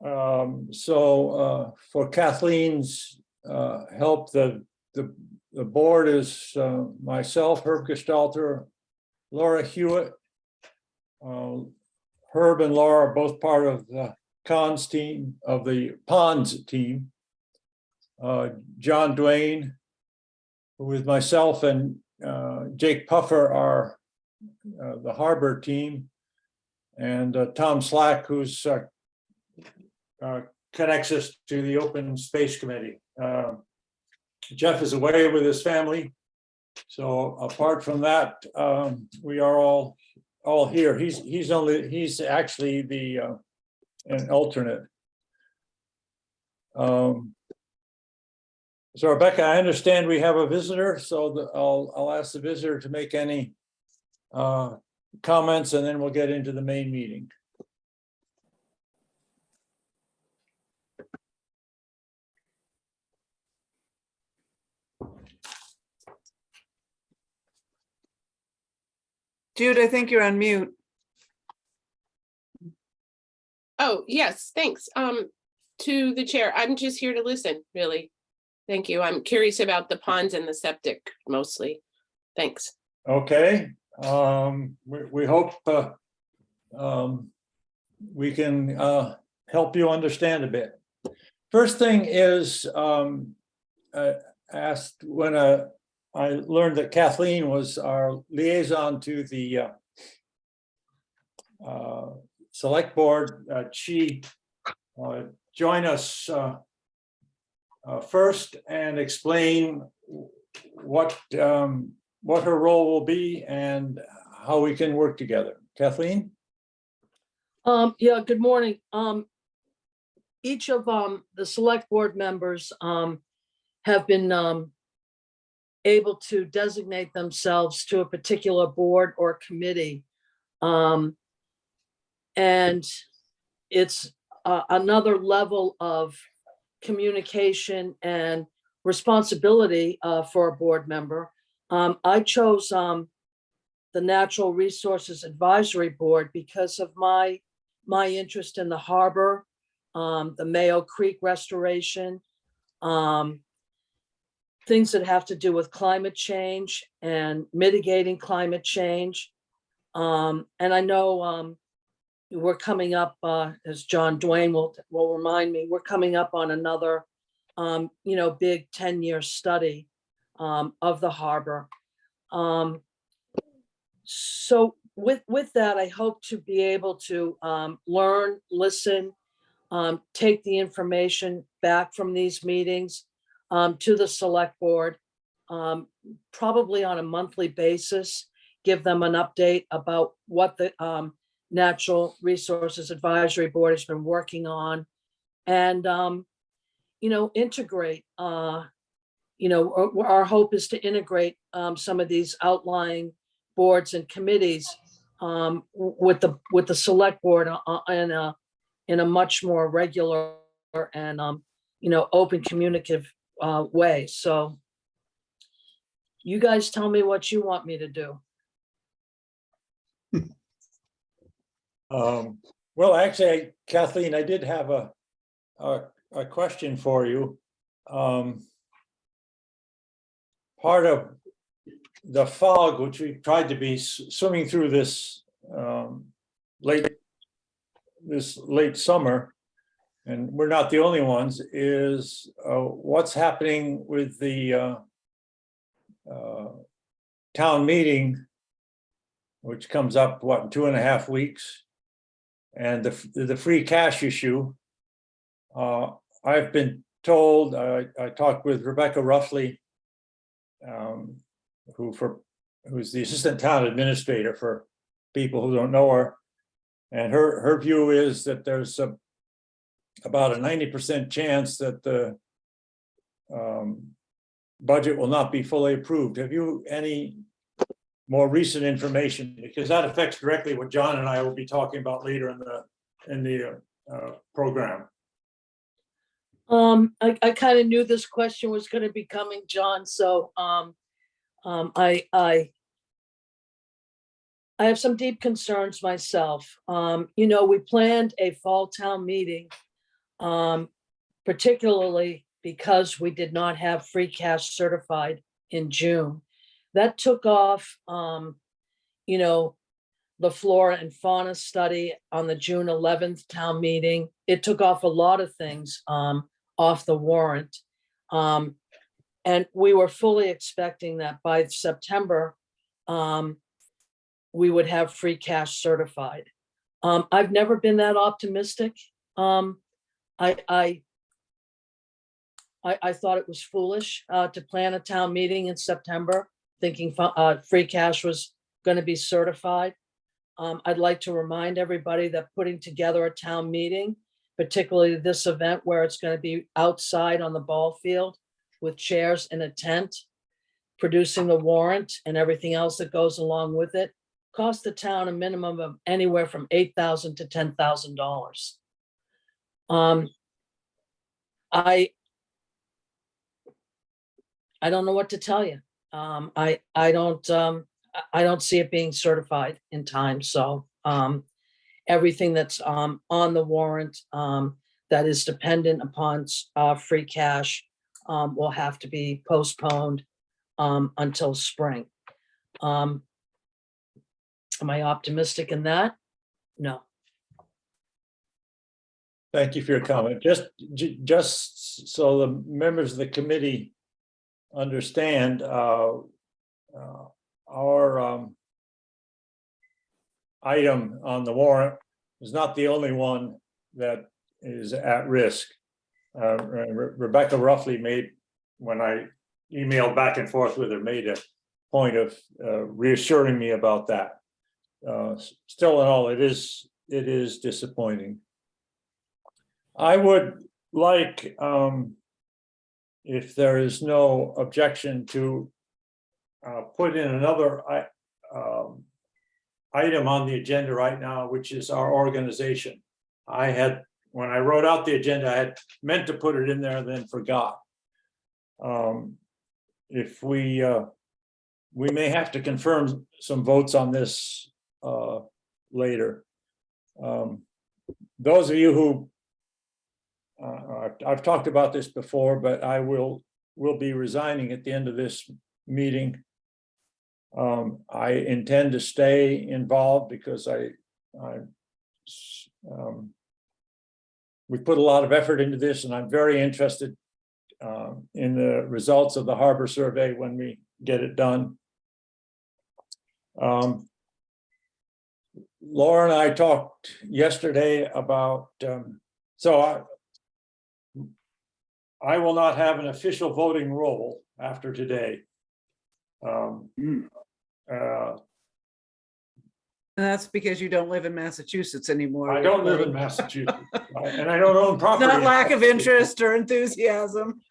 For Kathleen's help, the board is myself, Herb Gestalter, Laura Hewitt. Herb and Laura are both part of the ponds team. John Duane, with myself and Jake Puffer are the harbor team, and Tom Slack, who's connects us to the Open Space Committee. Jeff is away with his family, so apart from that, we are all here. He's actually the an alternate. So Rebecca, I understand we have a visitor, so I'll ask the visitor to make any comments, and then we'll get into the main meeting. Jude, I think you're on mute. Oh, yes, thanks. To the chair, I'm just here to listen, really. Thank you. I'm curious about the ponds and the septic mostly. Thanks. Okay. We hope we can help you understand a bit. First thing is, asked when I learned that Kathleen was our liaison to the select board. She join us first and explain what her role will be and how we can work together. Kathleen? Yeah, good morning. Each of the select board members have been able to designate themselves to a particular board or committee. And it's another level of communication and responsibility for a board member. I chose the Natural Resources Advisory Board because of my interest in the harbor, the Mayo Creek restoration, things that have to do with climate change and mitigating climate change. And I know we're coming up, as John Duane will remind me, we're coming up on another, big 10-year study of the harbor. So with that, I hope to be able to learn, listen, take the information back from these meetings to the select board, probably on a monthly basis, give them an update about what the Natural Resources Advisory Board has been working on, and integrate. Our hope is to integrate some of these outlying boards and committees with the select board in a much more regular and open communicative way. So you guys tell me what you want me to do. Well, actually, Kathleen, I did have a question for you. Part of the fog, which we tried to be swimming through this late summer, and we're not the only ones, is what's happening with the town meeting, which comes up, what, in 2.5 weeks, and the free cash issue. I've been told, I talked with Rebecca Ruffley, who's the assistant town administrator for people who don't know her, and her view is that there's about a 90% chance that the budget will not be fully approved. Have you any more recent information? Because that affects directly what John and I will be talking about later in the program. I kind of knew this question was going to be coming, John. So I have some deep concerns myself. We planned a fall town meeting particularly because we did not have free cash certified in June. That took off, you know, the flora and fauna study on the June 11th town meeting. It took off a lot of things off the warrant. And we were fully expecting that by September, we would have free cash certified. I've never been that optimistic. I thought it was foolish to plan a town meeting in September, thinking free cash was going to be certified. I'd like to remind everybody that putting together a town meeting, particularly this event where it's going to be outside on the ball field with chairs in a tent, producing the warrant and everything else that goes along with it, cost the town a minimum of anywhere from $8,000 to $10,000. I don't know what to tell you. I don't see it being certified in time. So everything that's on the warrant that is dependent upon free cash will have to be postponed until spring. Am I optimistic in that? No. Thank you for your comment. Just so the members of the committee understand, our item on the warrant is not the only one that is at risk. Rebecca roughly made, when I emailed back and forth with her, made a point of reassuring me about that. Still in all, it is disappointing. I would like, if there is no objection, to put in another item on the agenda right now, which is our organization. When I wrote out the agenda, I had meant to put it in there, then forgot. If we may have to confirm some votes on this later. Those of you who I've talked about this before, but I will be resigning at the end of this meeting. I intend to stay involved because we put a lot of effort into this, and I'm very interested in the results of the harbor survey when we get it done. Laura and I talked yesterday about, so I will not have an official voting role after today. That's because you don't live in Massachusetts anymore. I don't live in Massachusetts, and I don't own property. Not lack of interest or enthusiasm.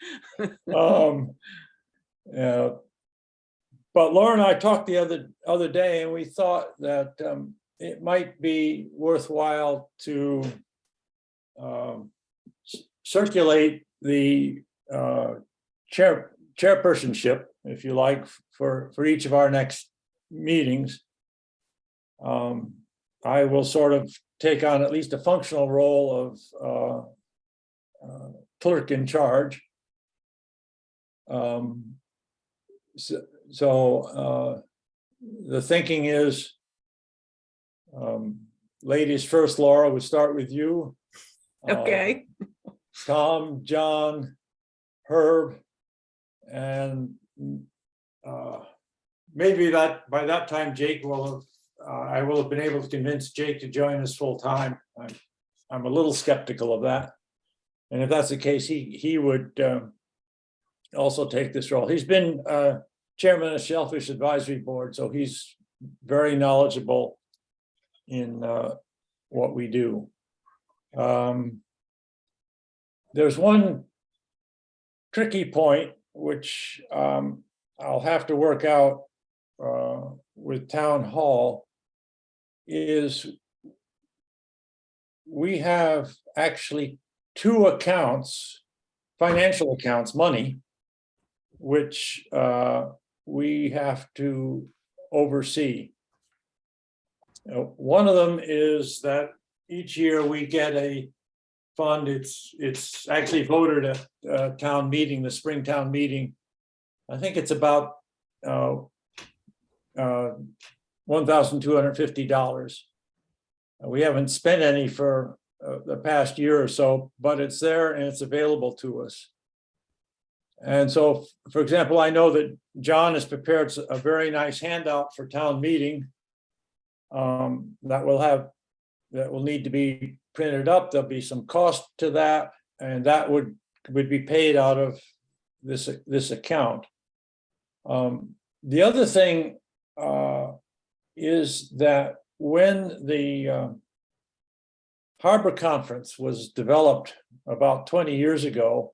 But Laura and I talked the other day, and we thought that it might be worthwhile to circulate the chairpersonship, if you like, for each of our next meetings. I will sort of take on at least a functional role of clerk in charge. So the thinking is, ladies first. Laura, we'll start with you. Okay. Tom, John, Herb, and maybe that by that time Jake will have, I will have been able to convince Jake to join us full time. I'm a little skeptical of that, and if that's the case, he would also take this role. He's been chairman of Shellfish Advisory Board, so he's very knowledgeable in what we do. There's one tricky point which I'll have to work out with Town Hall, is we have actually two accounts, financial accounts, money, which we have to oversee. One of them is that each year we get a fund. It's actually voted at town meeting, the spring town meeting. I think it's about $1,250. We haven't spent any for the past year or so, but it's there and it's available to us. And so, for example, I know that John has prepared a very nice handout for town meeting that will need to be printed up. There'll be some cost to that, and that would be paid out of this account. The other thing is that when the Harbor Conference was developed about 20 years ago,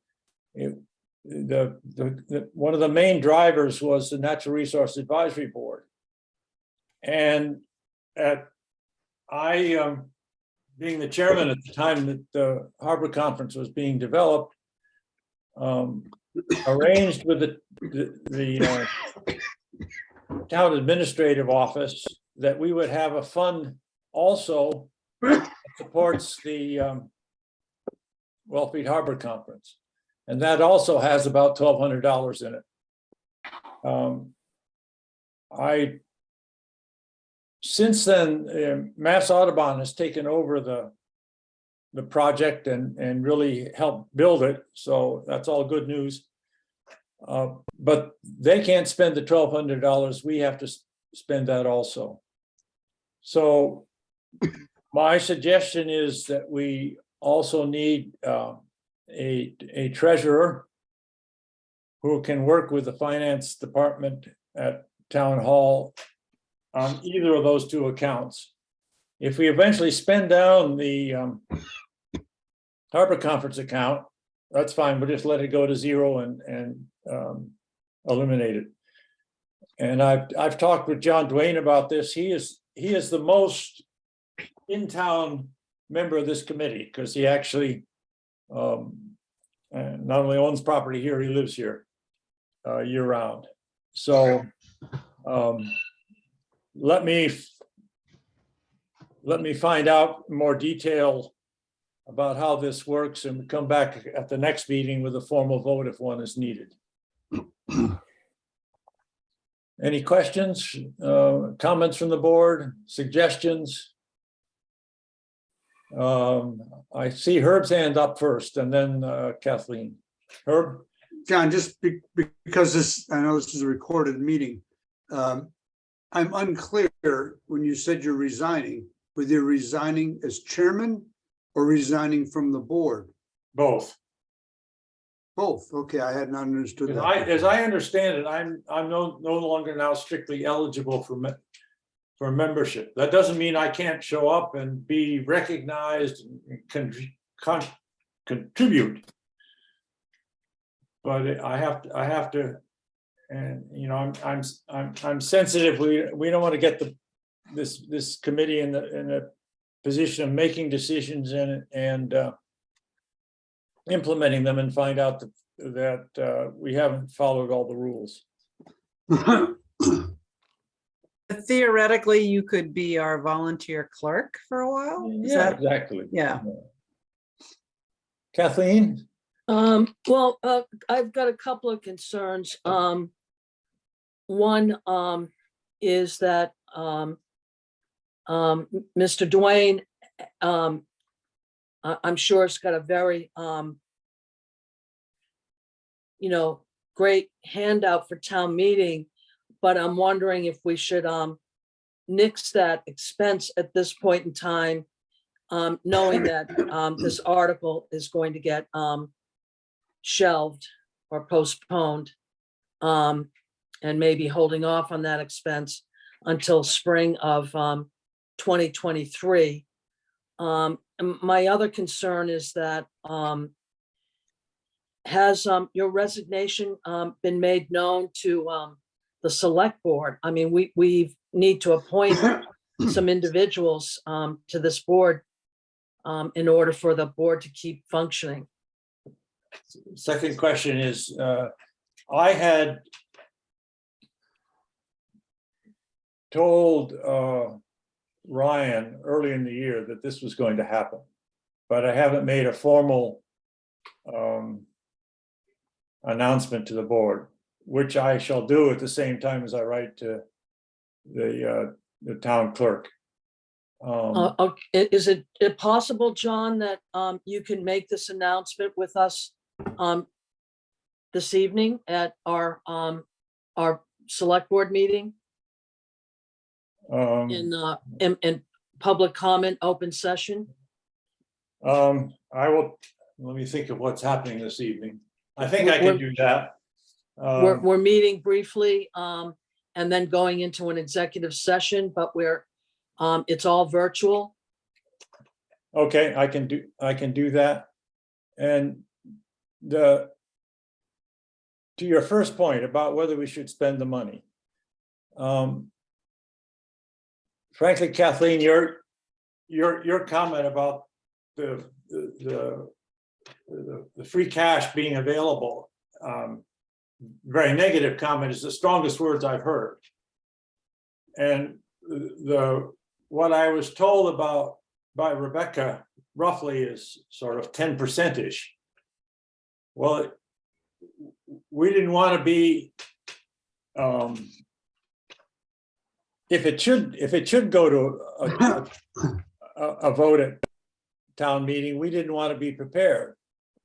one of the main drivers was the Natural Resource Advisory Board. And being the chairman at the time that the Harbor Conference was being developed, arranged with the town administrative office that we would have a fund also that supports the Wellfleet Harbor Conference. And that also has about $1,200 in it. Since then, Mass Audubon has taken over the project and really helped build it. So that's all good news. But they can't spend the $1,200. We have to spend that also. So my suggestion is that we also need a treasurer who can work with the finance department at town hall on either of those two accounts. If we eventually spend down the Harbor Conference account, that's fine. We'll just let it go to zero and eliminate it. And I've talked with John Duane about this. He is the most in-town member of this committee because he actually not only owns property here, he lives here year-round. So let me find out more detail about how this works and come back at the next meeting with a formal vote if one is needed. Any questions, comments from the board, suggestions? I see Herb's hand up first and then Kathleen. Herb? John, just because I know this is a recorded meeting. I'm unclear when you said you're resigning, whether you're resigning as chairman or resigning from the board. Both. Both. Okay, I had not understood that. As I understand it, I'm no longer now strictly eligible for membership. That doesn't mean I can't show up and be recognized and contribute. But I have to, and you know, I'm sensitive. We don't want to get this committee in a position of making decisions and implementing them and find out that we haven't followed all the rules. Theoretically, you could be our volunteer clerk for a while. Is Yeah, that- exactly. Yeah. Kathleen? Well, I've got a couple of concerns. One is that Mr. Duane, I'm sure has got a very, great handout for town meeting, but I'm wondering if we should nix that expense at this point in time, knowing that this article is going to get shelved or postponed, and maybe holding off on that expense until spring of 2023. And my other concern is that has your resignation been made known to the select board? I mean, we need to appoint some individuals to this board in order for the board to keep functioning. Second question is, I had told Ryan early in the year that this was going to happen. but I haven't made a formal announcement to the board, which I shall do at the same time as I write to the town clerk. Is it possible, John, that you can make this announcement with us this evening at our select board meeting in public comment, open session? I will, let me think of what's happening this evening. I think I can do that. We're meeting briefly and then going into an executive session, but it's all virtual. Okay, I can do that. And to your first point about whether we should spend the money. Frankly, Kathleen, your comment about the free cash being available, very negative comment, is the strongest words I've heard. And what I was told by Rebecca roughly is sort of 10%-ish. Well, we didn't want to be, if it should go to a vote at town meeting, we didn't want to be prepared.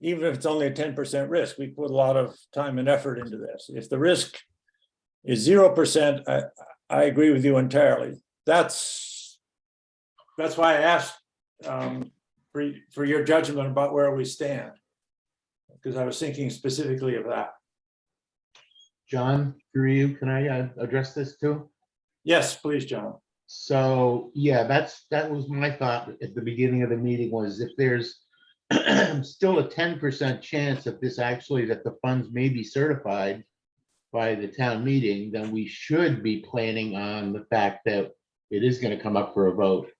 Even if it's only a 10% risk, we put a lot of time and effort into this. If the risk is 0%, I agree with you entirely. That's why I asked for your judgment about where we stand, because I was thinking specifically of that. John, through you, can I address this too? Yes, please, John. So, yeah, that was my thought at the beginning of the meeting, was if there's still a 10% chance that the funds may be certified by the town meeting, then we should be planning on the fact that it is going to come up for a vote.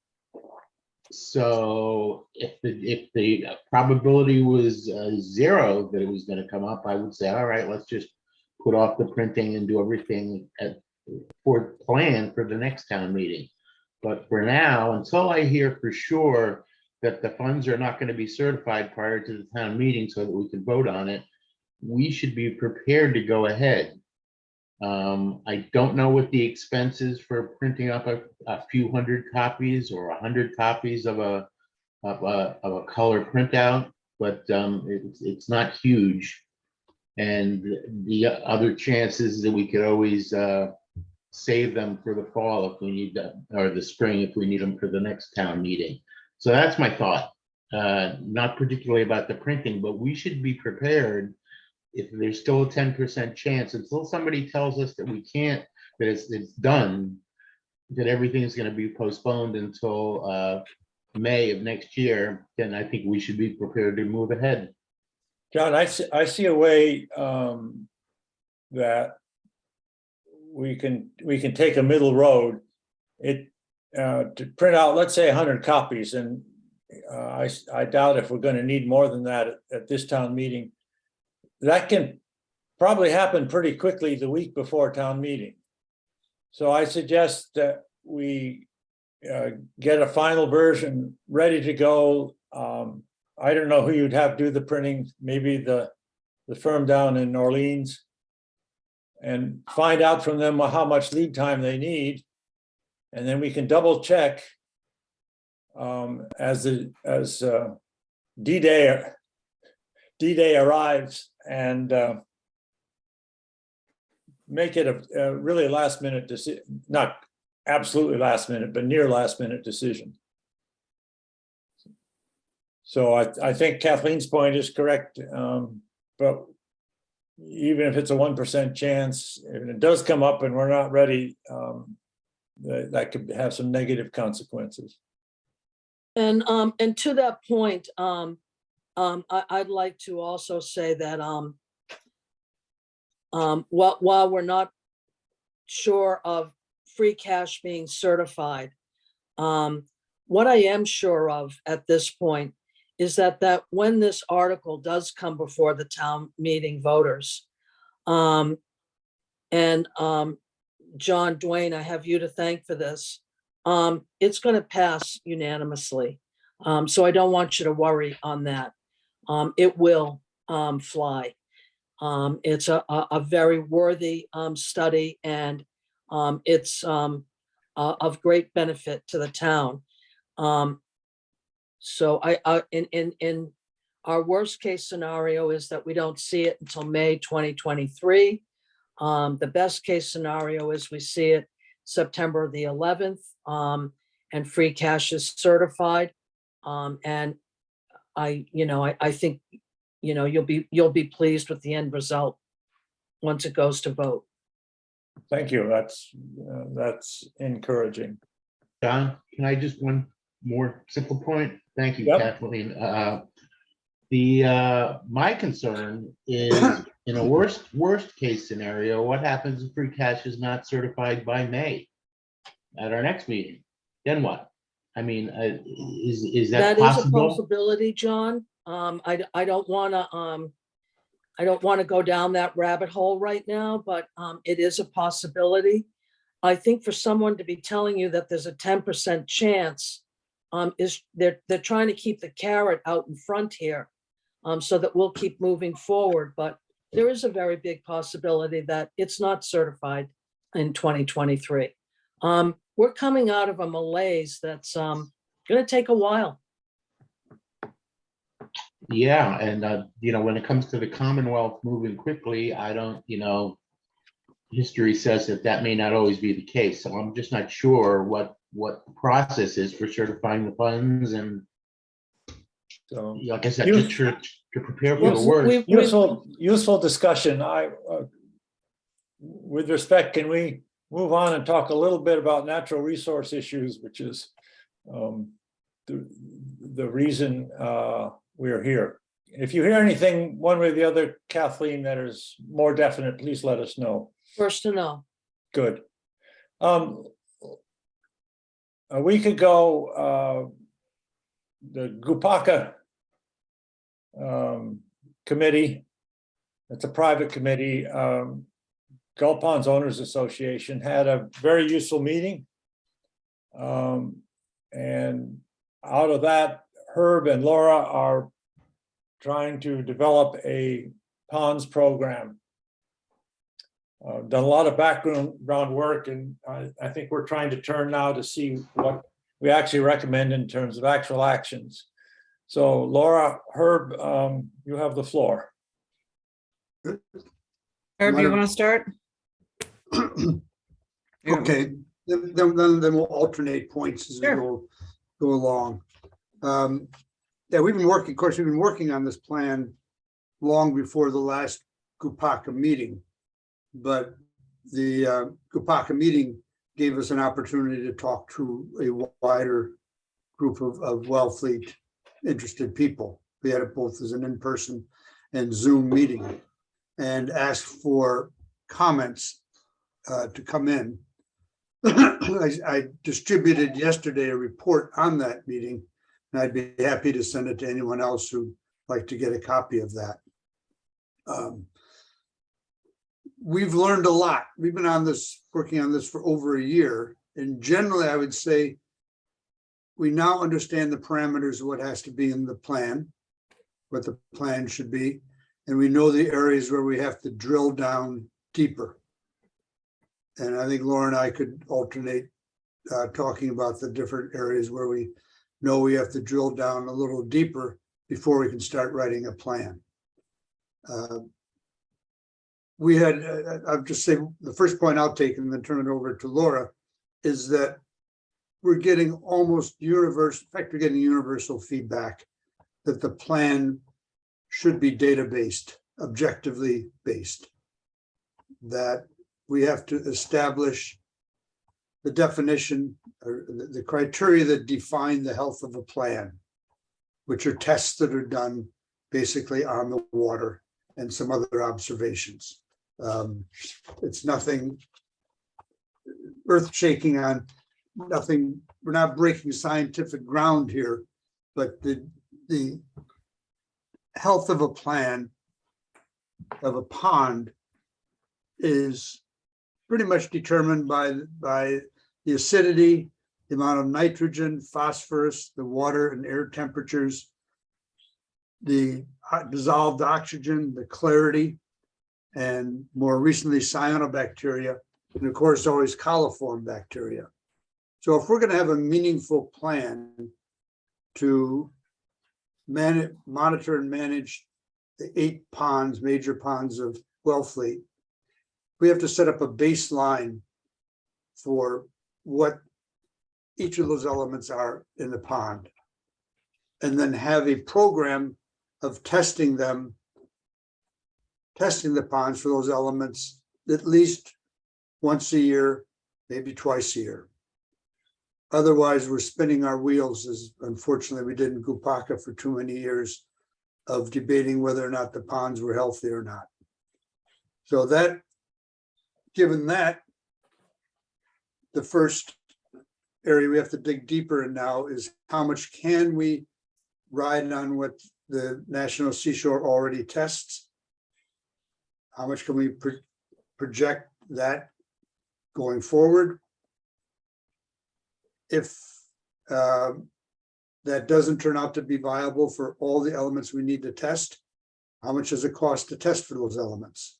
So if the probability was 0 that it was going to come up, I would say, all right, let's just put off the printing and do everything for plan for the next town meeting. But for now, until I hear for sure that the funds are not going to be certified prior to the town meeting so that we can vote on it, we should be prepared to go ahead. I don't know what the expense is for printing up a few hundred copies or 100 copies of a color printout, but it's not huge. And the other chances that we could always save them for the fall if we need them, or the spring if we need them for the next town meeting. So that's my thought. Not particularly about the printing, but we should be prepared if there's still a 10% chance, until somebody tells us that we can't, that it's done, that everything is going to be postponed until May of next year, then I think we should be prepared to move ahead. John, I see a way that we can take a middle road. To print out, let's say 100 copies, and I doubt if we're going to need more than that at this town meeting. That can probably happen pretty quickly the week before town meeting. So I suggest that we get a final version ready to go. I don't know who you'd have do the printing, maybe the firm down in New Orleans, and find out from them how much lead time they need. And then we can double check as D-Day arrives, and make it a really last minute decision, not absolutely last minute, but near last minute decision. So I think Kathleen's point is correct, but even if it's a 1% chance, if it does come up and we're not ready, that could have some negative consequences. And to that point, I'd like to also say that while we're not sure of free cash being certified, what I am sure of at this point is that when this article does come before the town meeting voters, and John, Dwayne, I have you to thank for this, it's going to pass unanimously. So I don't want you to worry on that. It will fly. It's a very worthy study, and it's of great benefit to the town. So in our worst case scenario is that we don't see it until May 2023. The best case scenario is we see it September the 11th, and free cash is certified. And I think, you'll be pleased with the end result once it goes to vote. Thank you. That's encouraging. John, can I just one more simple point? Thank you, Yep. Kathleen. My concern is in a worst case scenario, what happens if free cash is not certified by May at our next meeting? Then what? I mean, is that That is a possible? possibility, John. I don't want to go down that rabbit hole right now, but it is a possibility. I think for someone to be telling you that there's a 10% chance, is they're trying to keep the carrot out in front here, so that we'll keep moving forward. But there is a very big possibility that it's not certified in 2023. We're coming out of a malaise that's going to take a while. Yeah, and when it comes to the Commonwealth moving quickly, I don't, history says that may not always be the case. So I'm just not sure what the process is for certifying the funds, and So like I said, You- just to prepare for the Well, worst. useful discussion. With respect, can we move on and talk a little bit about natural resource issues, which is the reason we're here. If you hear anything one way or the other, Kathleen, that is more definite, please let us know. First to know. Good. A week ago, the Gupaka committee, it's a private committee, Gulf Ponds Owners Association, had a very useful meeting. And out of that, Herb and Laura are trying to develop a ponds program. Done a lot of background work, and I think we're trying to turn now to see what we actually recommend in terms of actual actions. So Laura, Herb, you have the floor. Herb, you want to start? Okay, then we'll alternate points as we Sure. go along. Yeah, we've been working on this plan long before the last Gupaka meeting. But the Gupaka meeting gave us an opportunity to talk to a wider group of Wellfleet interested people. We had it both as an in-person and Zoom meeting, and asked for comments to come in. I distributed yesterday a report on that meeting, and I'd be happy to send it to anyone else who'd like to get a copy of that. We've learned a lot. We've been working on this for over a year. And generally, I would say we now understand the parameters of what has to be in the plan, what the plan should be. And we know the areas where we have to drill down deeper. And I think Laura and I could alternate talking about the different areas where we know we have to drill down a little deeper before we can start writing a plan. I'll just say the first point I'll take and then turn it over to Laura is that we're getting almost universal, in fact, we're getting universal feedback that the plan should be data-based, objectively based, that we have to establish the definition or the criteria that define the health of a plan, which are tests that are done basically on the water and some other observations. It's nothing earth-shaking on nothing. We're not breaking scientific ground here, but the health of a plan of a pond is pretty much determined by the acidity the amount of nitrogen, phosphorus, the water and air temperatures, the dissolved oxygen, the clarity, and more recently cyanobacteria, and of course always coliform bacteria. So if we're going to have a meaningful plan to monitor and manage the 8 ponds, major ponds of Wellfleet, we have to set up a baseline for what each of those elements are in the pond, and then have a program of testing the ponds for those elements at least once a year, maybe twice a year. Otherwise, we're spinning our wheels, as unfortunately we did in Gupaka for too many years, of debating whether or not the ponds were healthy or not. So that, given that, the first area we have to dig deeper in now is how much can we ride on what the National Seashore already tests? How much can we project that going forward? If that doesn't turn out to be viable for all the elements we need to test, how much does it cost to test for those elements?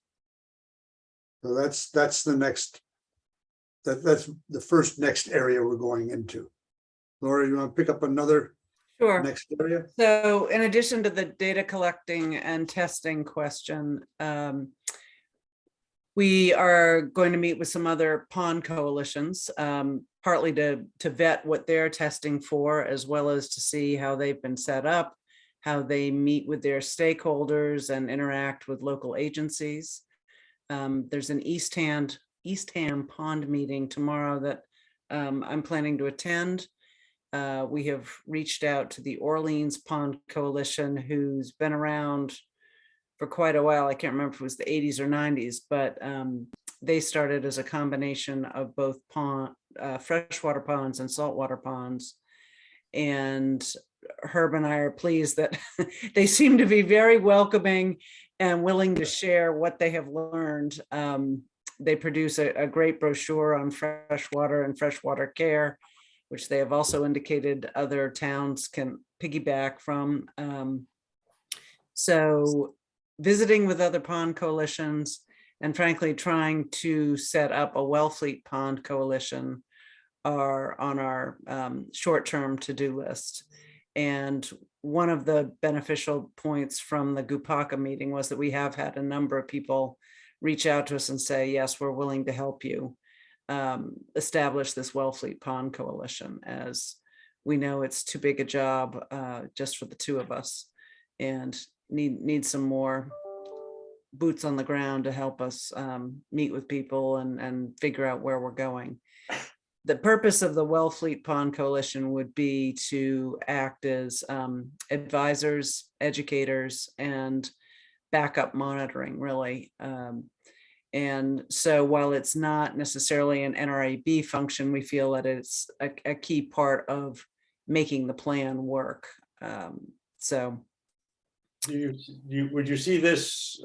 So that's the next, that's the first next area we're going into. Laura, you want to pick up another Sure. next area? So in addition to the data collecting and testing question, we are going to meet with some other pond coalitions, partly to vet what they're testing for, as well as to see how they've been set up, how they meet with their stakeholders and interact with local agencies. There's an Eastham Pond meeting tomorrow that I'm planning to attend. We have reached out to the Orleans Pond Coalition, who's been around for quite a while. I can't remember if it was the 80s or 90s, but they started as a combination of both freshwater ponds and saltwater ponds. And Herb and I are pleased that they seem to be very welcoming and willing to share what they have learned. They produce a great brochure on freshwater and freshwater care, which they have also indicated other towns can piggyback from. So visiting with other pond coalitions, and frankly, trying to set up a Wellfleet Pond Coalition are on our short-term to-do list. And one of the beneficial points from the Gupaka meeting was that we have had a number of people reach out to us and say, yes, we're willing to help you establish this Wellfleet Pond Coalition, as we know it's too big a job just for the two of us, and need some more boots on the ground to help us meet with people and figure out where we're going. The purpose of the Wellfleet Pond Coalition would be to act as advisors, educators, and backup monitoring, really. And so while it's not necessarily an NRAB function, we feel that it's a key part of making the plan work. So would you see this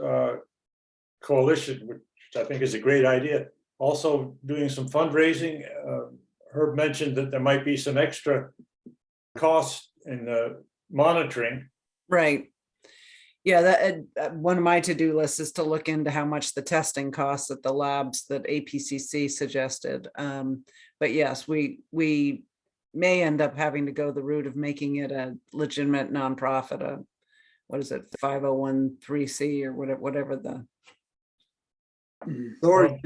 coalition, which I think is a great idea, also doing some fundraising? Herb mentioned that there might be some extra costs in the monitoring. right. Yeah, that one of my to-do lists is to look into how much the testing costs at the labs that APCC suggested. But yes, we may end up having to go the route of making it a legitimate nonprofit, what is it, 501(c)(3) or whatever the. Laura,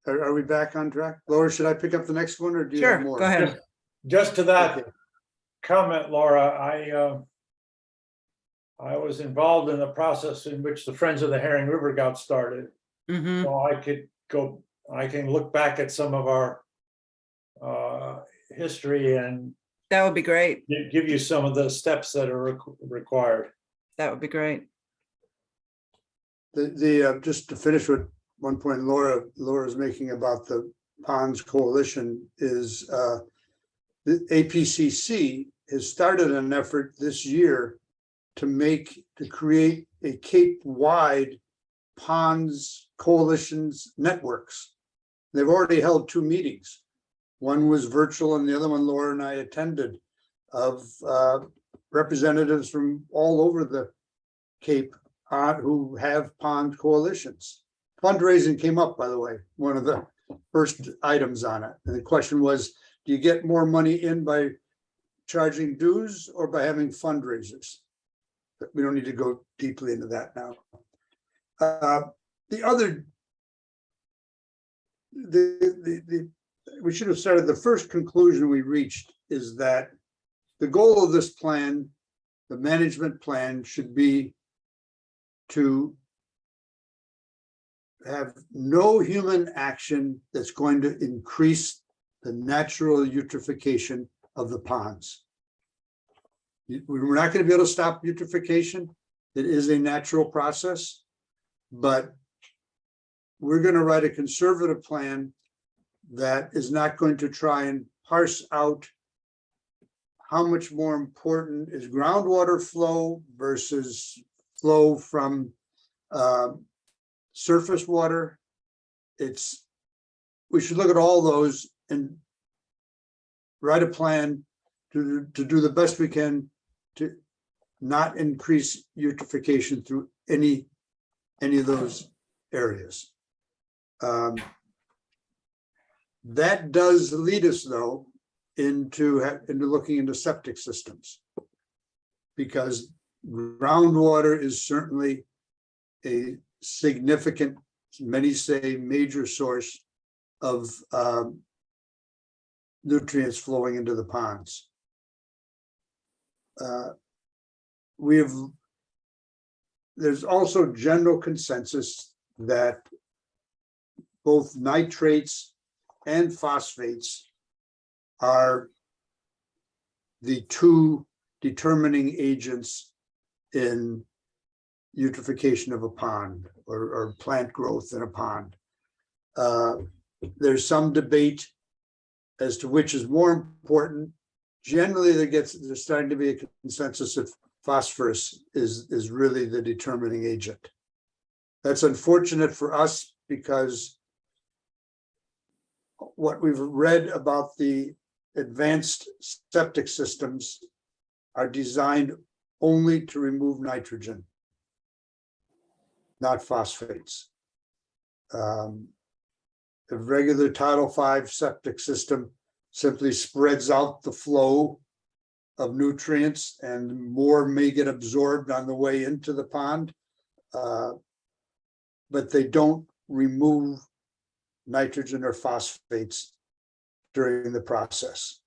are we back on track? Laura, should I pick up the next one, or do you have Sure, more? go ahead. Just to that Okay. comment, Laura, I was involved in the process in which the Friends of the Herring River got started. Mhm. So I can look back at some of our history and That would be great. give you some of the steps that are required. That would be great. Just to finish with one point Laura's making about the Ponds Coalition is the APCC has started an effort this year to create a Cape-wide ponds coalitions networks. They've already held 2 meetings, One was virtual and the other one Laura and I attended, of representatives from all over the Cape who have pond coalitions. Fundraising came up, by the way, one of the first items on it. And the question was, do you get more money in by charging dues or by having fundraisers? But we don't need to go deeply into that now. We should have started, the first conclusion we reached is that the goal of this plan, the management plan, should be to have no human action that's going to increase the natural eutrophication of the ponds. We're not going to be able to stop eutrophication. It is a natural process, but we're going to write a conservative plan that is not going to try and parse out how much more important is groundwater flow versus flow from surface water. We should look at all those and write a plan to do the best we can to not increase eutrophication through any of those areas. That does lead us, though, into looking into septic systems, because groundwater is certainly a significant, many say major source of nutrients flowing into the ponds. There's also general consensus that both nitrates and phosphates are the two determining agents in eutrophication of a pond or plant growth in a pond. There's some debate as to which is more important. Generally, there's starting to be a consensus that phosphorus is really the determining agent. That's unfortunate for us because what we've read about the advanced septic systems are designed only to remove nitrogen, not phosphates. A regular Title V septic system simply spreads out the flow of nutrients, and more may get absorbed on the way into the pond, but they don't remove nitrogen or phosphates during the process.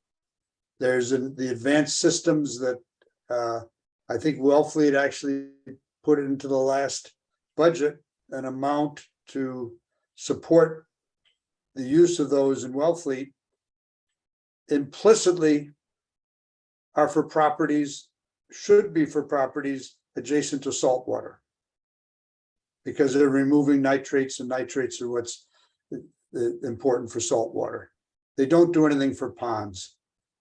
There's the advanced systems that I think Wellfleet actually put into the last budget an amount to support the use of those in Wellfleet, implicitly are for properties, should be for properties adjacent to salt water, because they're removing nitrates, and nitrates are what's important for salt water. They don't do anything for ponds.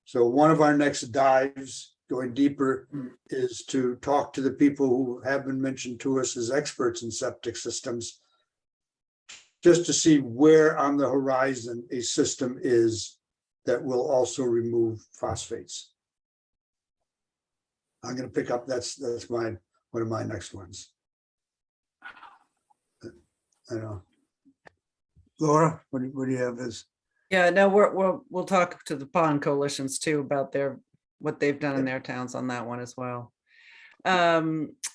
So one of our next dives, going deeper, is to talk to the people who have been mentioned to us as experts in septic systems, just to see where on the horizon a system is that will also remove phosphates. I'm going to pick up, that's one of my next ones. I know. Laura, what do you have as? Yeah, no, we'll talk to the pond coalitions too about what they've done in their towns on that one as well.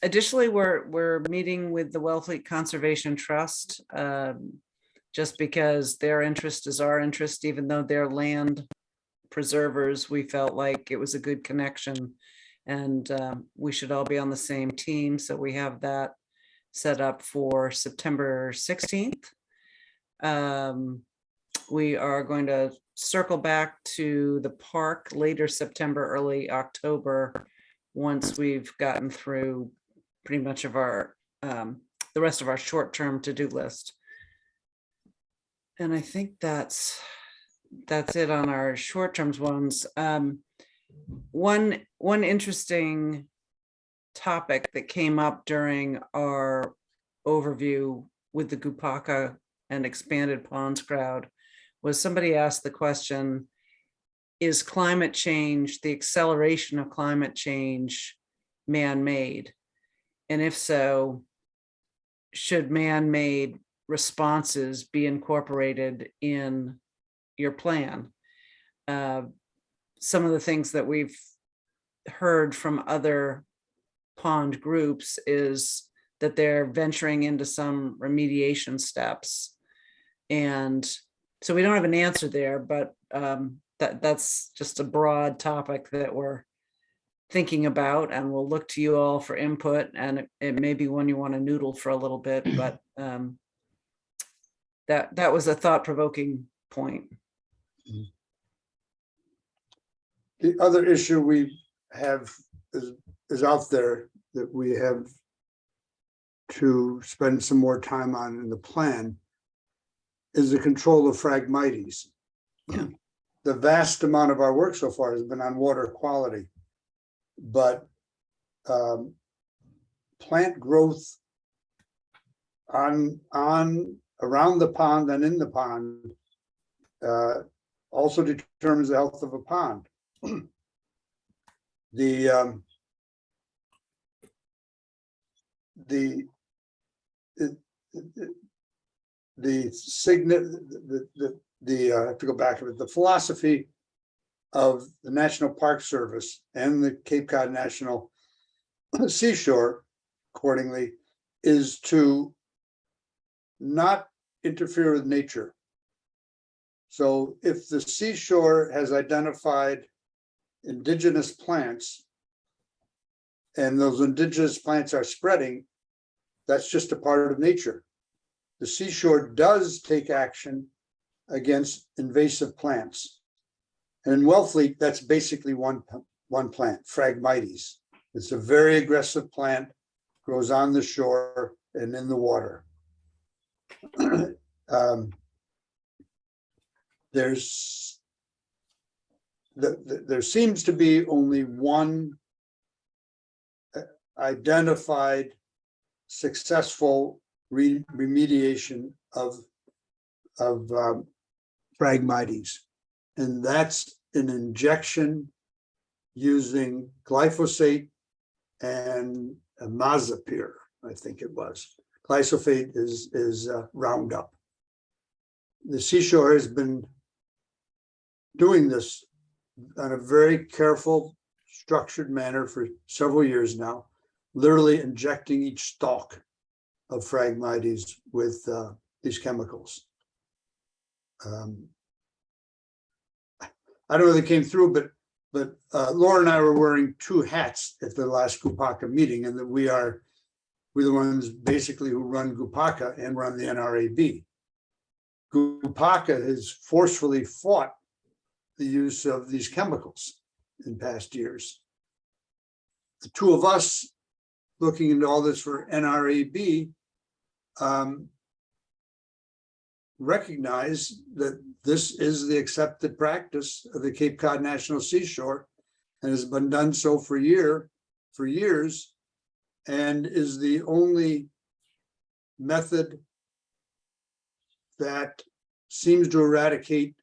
Additionally, we're meeting with the Wellfleet Conservation Trust, just because their interest is our interest, even though they're land preservers. We felt like it was a good connection, and we should all be on the same team. So we have that set up for September 16th. We are going to circle back to the park later September, early October, once we've gotten through pretty much of our the rest of our short-term to-do list. And I think that's it on our short-term ones. One interesting topic that came up during our overview with the Gupaka and expanded ponds crowd was somebody asked the question, is climate change, the acceleration of climate change, man-made? And if so, should man-made responses be incorporated in your plan? Some of the things that we've heard from other pond groups is that they're venturing into some remediation steps. And so we don't have an answer there, but that's just a broad topic that we're thinking about, and we'll look to you all for input, and it may be one you want to noodle for a little bit, but that was a thought-provoking point. The other issue we have is out there that we have to spend some more time on in the plan is the control of Phragmites. Yeah. The vast amount of our work so far has been on water quality, but plant growth on around the pond and in the pond also determines the health of a pond. The I have to go back to it. The philosophy of the National Park Service and the Cape Cod National Seashore, accordingly, is to not interfere with nature. So if the seashore has identified indigenous plants and those indigenous plants are spreading, that's just a part of nature. The seashore does take action against invasive plants. And in Wellfleet, that's basically one plant, Phragmites. It's a very aggressive plant, grows on the shore and in the water. There seems to be only one identified successful remediation of Phragmites, and that's an injection using glyphosate and imazapyr, I think it was. Glyphosate is Roundup. The seashore has been doing this in a very careful, structured manner for several years now, literally injecting each stalk of Phragmites with these chemicals. I don't know if they came through, but Laura and I were wearing two hats at the last Gupaka meeting, and that we're the ones basically who run Gupaka and run the NRAB. Gupaka has forcefully fought the use of these chemicals in past years. The two of us looking into all this for NRAB recognize that this is the accepted practice of the Cape Cod National Seashore and has been done so for years, and is the only method that seems to eradicate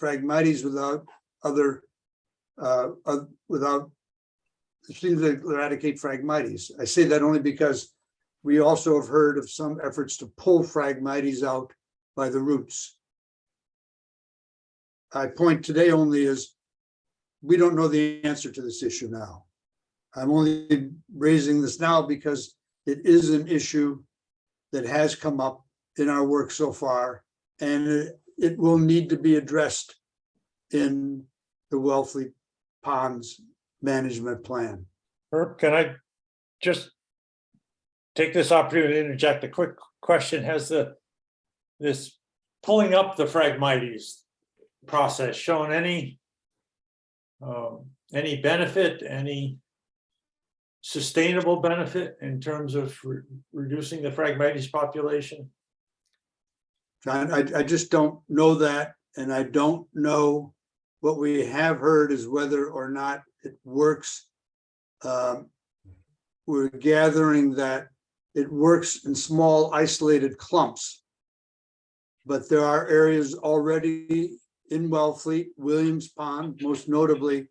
Phragmites seems to eradicate Phragmites. I say that only because we also have heard of some efforts to pull Phragmites out by the roots. My point today only is we don't know the answer to this issue now. I'm only raising this now because it is an issue that has come up in our work so far, and it will need to be addressed in the Wellfleet Ponds Management Plan. Herb, can I just take this opportunity to interject a quick question? Has this pulling up the Phragmites process shown any benefit, any sustainable benefit in terms of reducing the Phragmites population? John, I just don't know that, and I don't know. What we have heard is whether or not it works. We're gathering that it works in small isolated clumps. but there are areas already in Wellfleet, Williams Pond, most notably,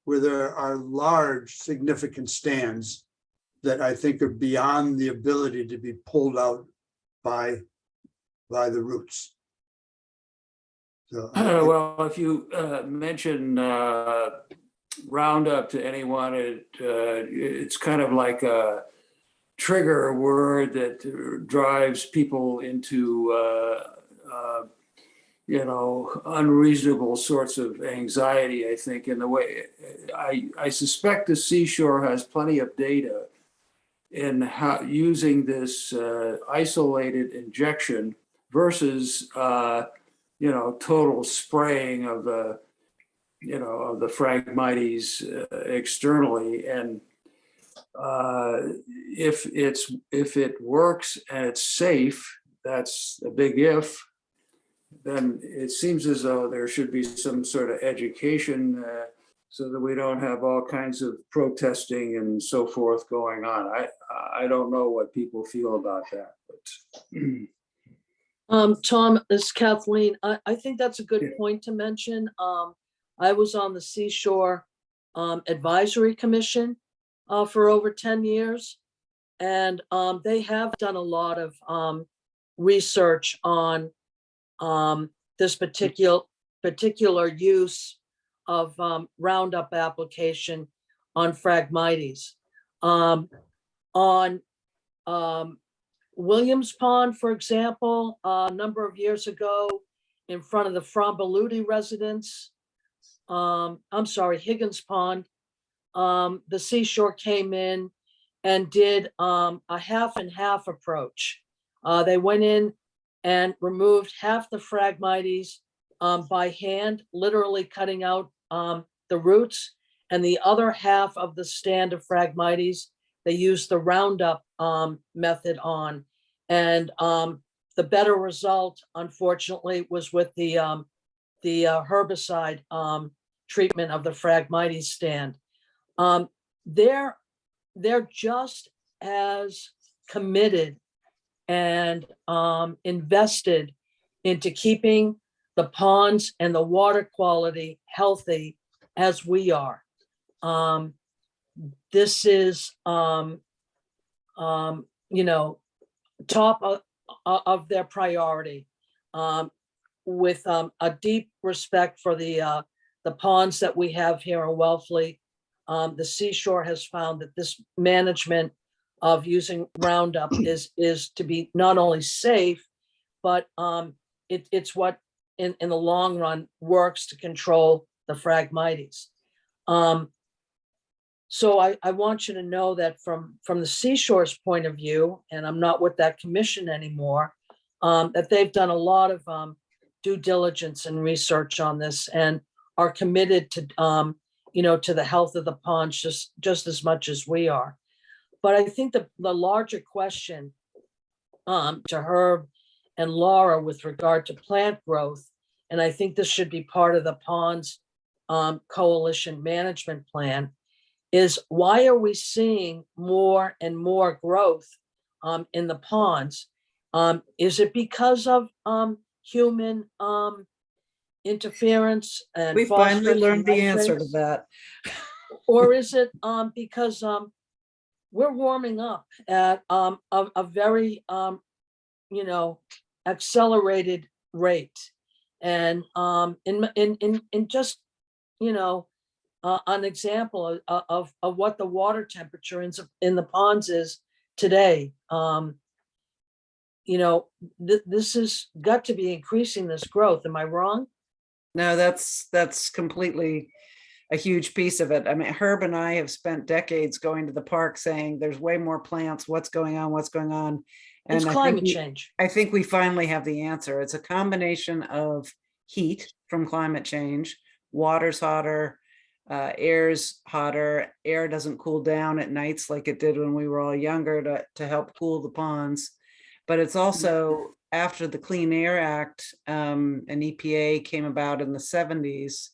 where there are large significant stands that I think are beyond the ability to be pulled out by the roots. So, Well, if you mention Roundup to anyone, it's kind of like a trigger word that drives people into unreasonable sorts of anxiety, I think, in the way. I suspect the seashore has plenty of data in how using this isolated injection versus total spraying of the Phragmites externally. And if it works and it's safe, that's a big if, then it seems as though there should be some sort of education so that we don't have all kinds of protesting and so forth going on. I don't know what people feel about that, but Tom, this is Kathleen. I think that's a good point to mention. I was on the Seashore Advisory Commission for over 10 years. And they have done a lot of research on this particular use of Roundup application on Phragmites. On Williams Pond, for example, a number of years ago, in front of the Fromboludi residence, Higgins Pond, the Seashore came in and did a half and half approach. They went in and removed half the Phragmites by hand, literally cutting out the roots, and the other half of the stand of Phragmites, they used the Roundup method on. And the better result, unfortunately, was with the herbicide treatment of the Phragmites stand. They're just as committed and invested into keeping the ponds and the water quality healthy as we are. This is, top of their priority, with a deep respect for the ponds that we have here in Wellfleet. The Seashore has found that this management of using Roundup is to be not only safe, but it's what in the long run works to control the Phragmites. So I want you to know that from the Seashore's point of view, and I'm not with that commission anymore, that they've done a lot of due diligence and research on this and are committed to to the health of the ponds just as much as we are. But I think the larger question to Herb and Laura with regard to plant growth, and I think this should be part of the ponds coalition management plan, is why are we seeing more and more growth in the ponds? Is it because of human interference and We finally phosphorus learned and the answer to nitrates? that. Or is it because we're warming up at a very accelerated rate, and in just an example of what the water temperature in the ponds is today. This has got to be increasing this growth. Am I wrong? No, that's completely a huge piece of it. I mean, Herb and I have spent decades going to the park saying there's way more plants. What's going on? What's going on? It's climate change. I think we finally have the answer. It's a combination of heat from climate change, water's hotter, air's hotter, air doesn't cool down at nights like it did when we were all younger to help cool the ponds. But it's also after the Clean Air Act and EPA came about in the 70s,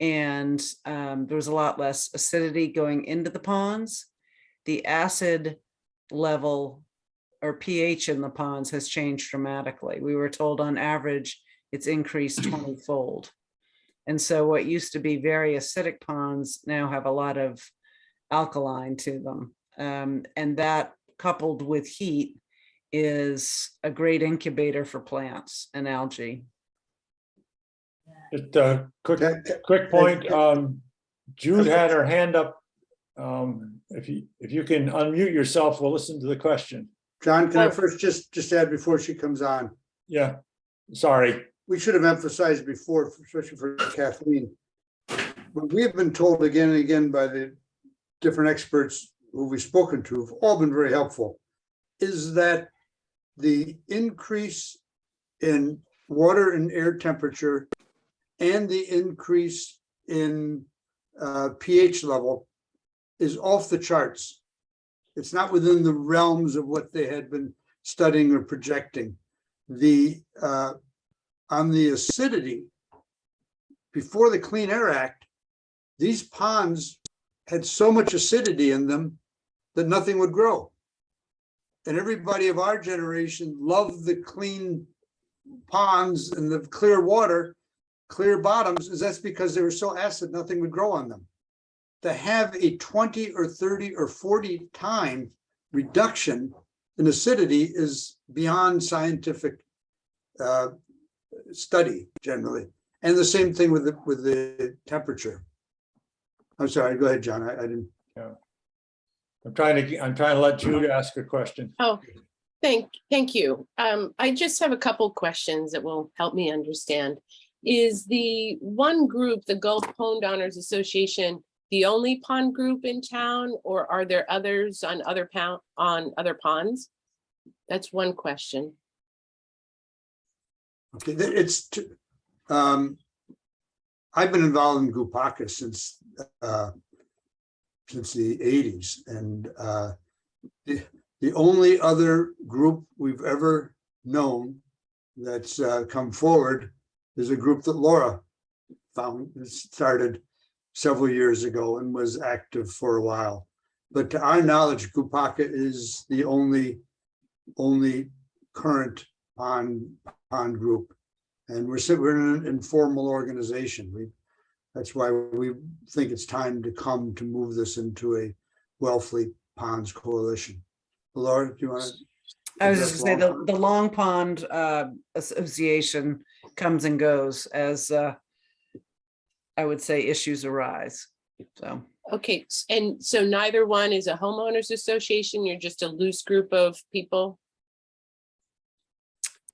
and there was a lot less acidity going into the ponds. The acid level or pH in the ponds has changed dramatically. We were told on average, it's increased 20-fold. And so what used to be very acidic ponds now have a lot of alkaline to them. And that, coupled with heat, is a great incubator for plants and algae. Just a quick point. Jude had her hand up. If you can unmute yourself, we'll listen to the question. John, can I first just add before she comes on? Yeah, sorry. We should have emphasized before, especially for Kathleen. What we have been told again and again by the different experts who we've spoken to, have all been very helpful, is that the increase in water and air temperature and the increase in pH level is off the charts. It's not within the realms of what they had been studying or projecting. On the acidity, before the Clean Air Act, these ponds had so much acidity in them that nothing would grow. And everybody of our generation loved the clean ponds and the clear water, clear bottoms, is that's because they were so acid, nothing would grow on them. To have a 20 or 30 or 40 time reduction in acidity is beyond scientific study generally. And the same thing with the temperature. I'm sorry, go ahead, John. I didn't. Yeah. I'm trying to let Jude ask a question. Oh, thank you. I just have a couple questions that will help me understand. Is the one group, the Gulf Pond Owners Association, the only pond group in town, or are there others on other ponds? That's one question. Okay, I've been involved in Gupaka since the 80s, and the only other group we've ever known that's come forward is a group that Laura started several years ago and was active for a while. But to our knowledge, Gupaka is the only current pond group, and we're in an informal organization. That's why we think it's time to move this into a Wellfleet Ponds Coalition. Laura, do you want to? I was just gonna say the Long Pond Association comes and goes as I would say issues arise. So Okay, and so neither one is a homeowners association, you're just a loose group of people?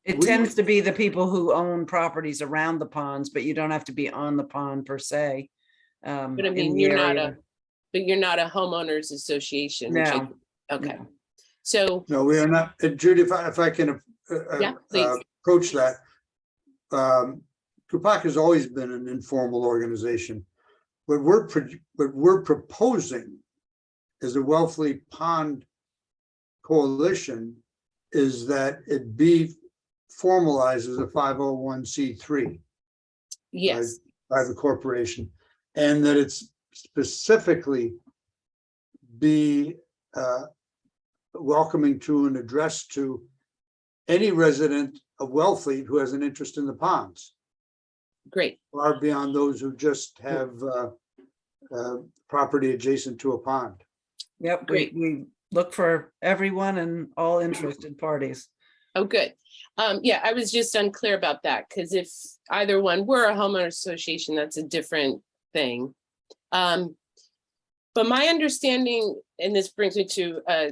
it tends to be the people who own properties around the ponds, but you don't have to be on the pond per se. But I in mean, the you're not area. you're not a homeowners association. which No. Okay, so, No, we are not. Judy, if I can Yeah, please. approach that. Gupaka has always been an informal organization. What we're proposing as a Wellfleet Pond Coalition is that it be formalized as a 501c3 yes, by the corporation, and that it's specifically be welcoming to and addressed to any resident of Wellfleet who has an interest in the ponds, great. far beyond those who just have property adjacent to a pond. Yep, Great. we look for everyone and all interested parties. Oh, good. Yeah, I was just unclear about that, because if either one were a homeowner association, that's a different thing. But my understanding, and this brings me to a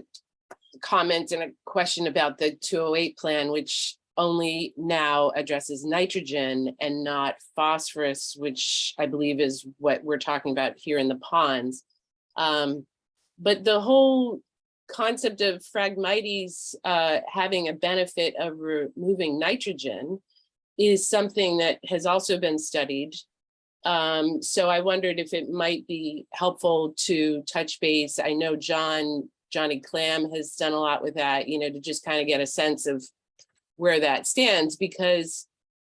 comment and a question about the 208 plan, which only now addresses nitrogen and not phosphorus, which I believe is what we're talking about here in the ponds. But the whole concept of Phragmites having a benefit of removing nitrogen is something that has also been studied. So I wondered if it might be helpful to touch base. I know Johnny Clam has done a lot with that, to just kind of get a sense of where that stands, because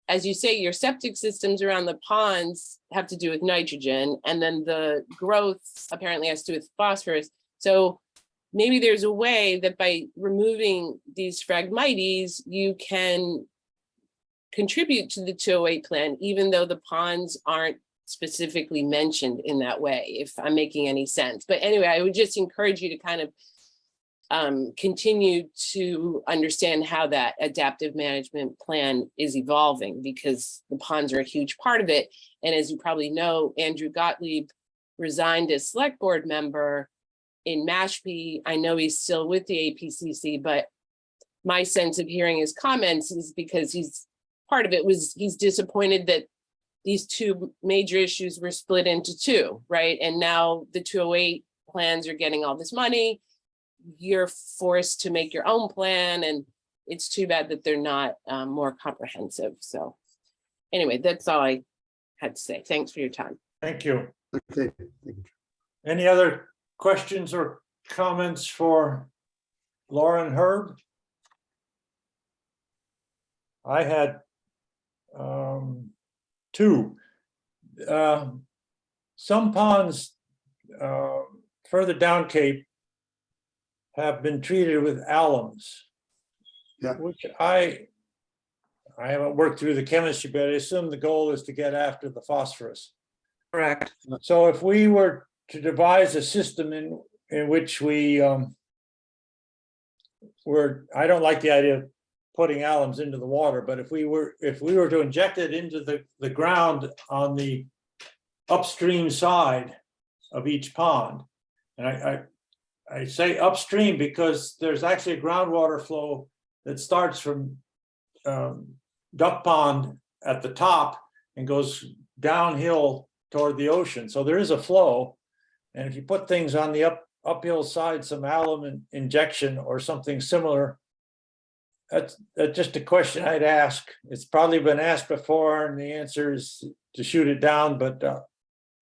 as you say, your septic systems around the ponds have to do with nitrogen, and then the growth apparently has to do with phosphorus. So maybe there's a way that by removing these Phragmites, you can contribute to the 208 plan, even though the ponds aren't specifically mentioned in that way, if I'm making any sense. But anyway, I would just encourage you to kind of continue to understand how that adaptive management plan is evolving, because the ponds are a huge part of it. And as you probably know, Andrew Gottlieb resigned as select board member in Mashpee. I know he's still with the APCC, but my sense of hearing his comments is because part of it was he's disappointed that these two major issues were split into two, right? And now the 208 plans are getting all this money. You're forced to make your own plan, and it's too bad that they're not more comprehensive. So anyway, that's all I had to say. Thanks for your time. Thank you. Okay. Thank you. Any other questions or comments for Laura and Herb? I had two. Some ponds further down Cape have been treated with alums. Yeah. Which I haven't worked through the chemistry, but I assume the goal is to get after the phosphorus. Correct. So if we were to devise a system in which we I don't like the idea of putting alums into the water, but if we were to inject it into the ground on the upstream side of each pond, and I say upstream because there's actually a groundwater flow that starts from Duck Pond at the top and goes downhill toward the ocean. So there is a flow. And if you put things on the uphill side, some alum injection or something similar, that's just a question I'd ask. It's probably been asked before, and the answer is to shoot it down, but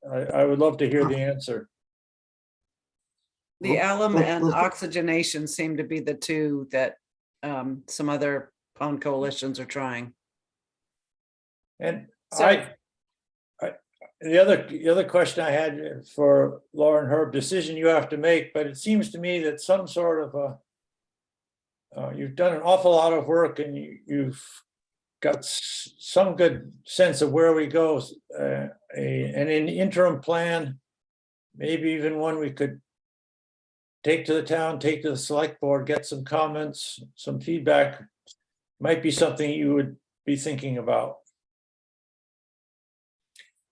I would love to hear the answer. The alum Well, and well, oxygenation seem to be the two that some other pond coalitions are trying. And So- the other question I had for Laura and Herb, decision you have to make, but it seems to me that some sort of you've done an awful lot of work, and you've got some good sense of where we go. And an interim plan, maybe even one we could take to the town, take to the select board, get some comments, some feedback, might be something you would be thinking about.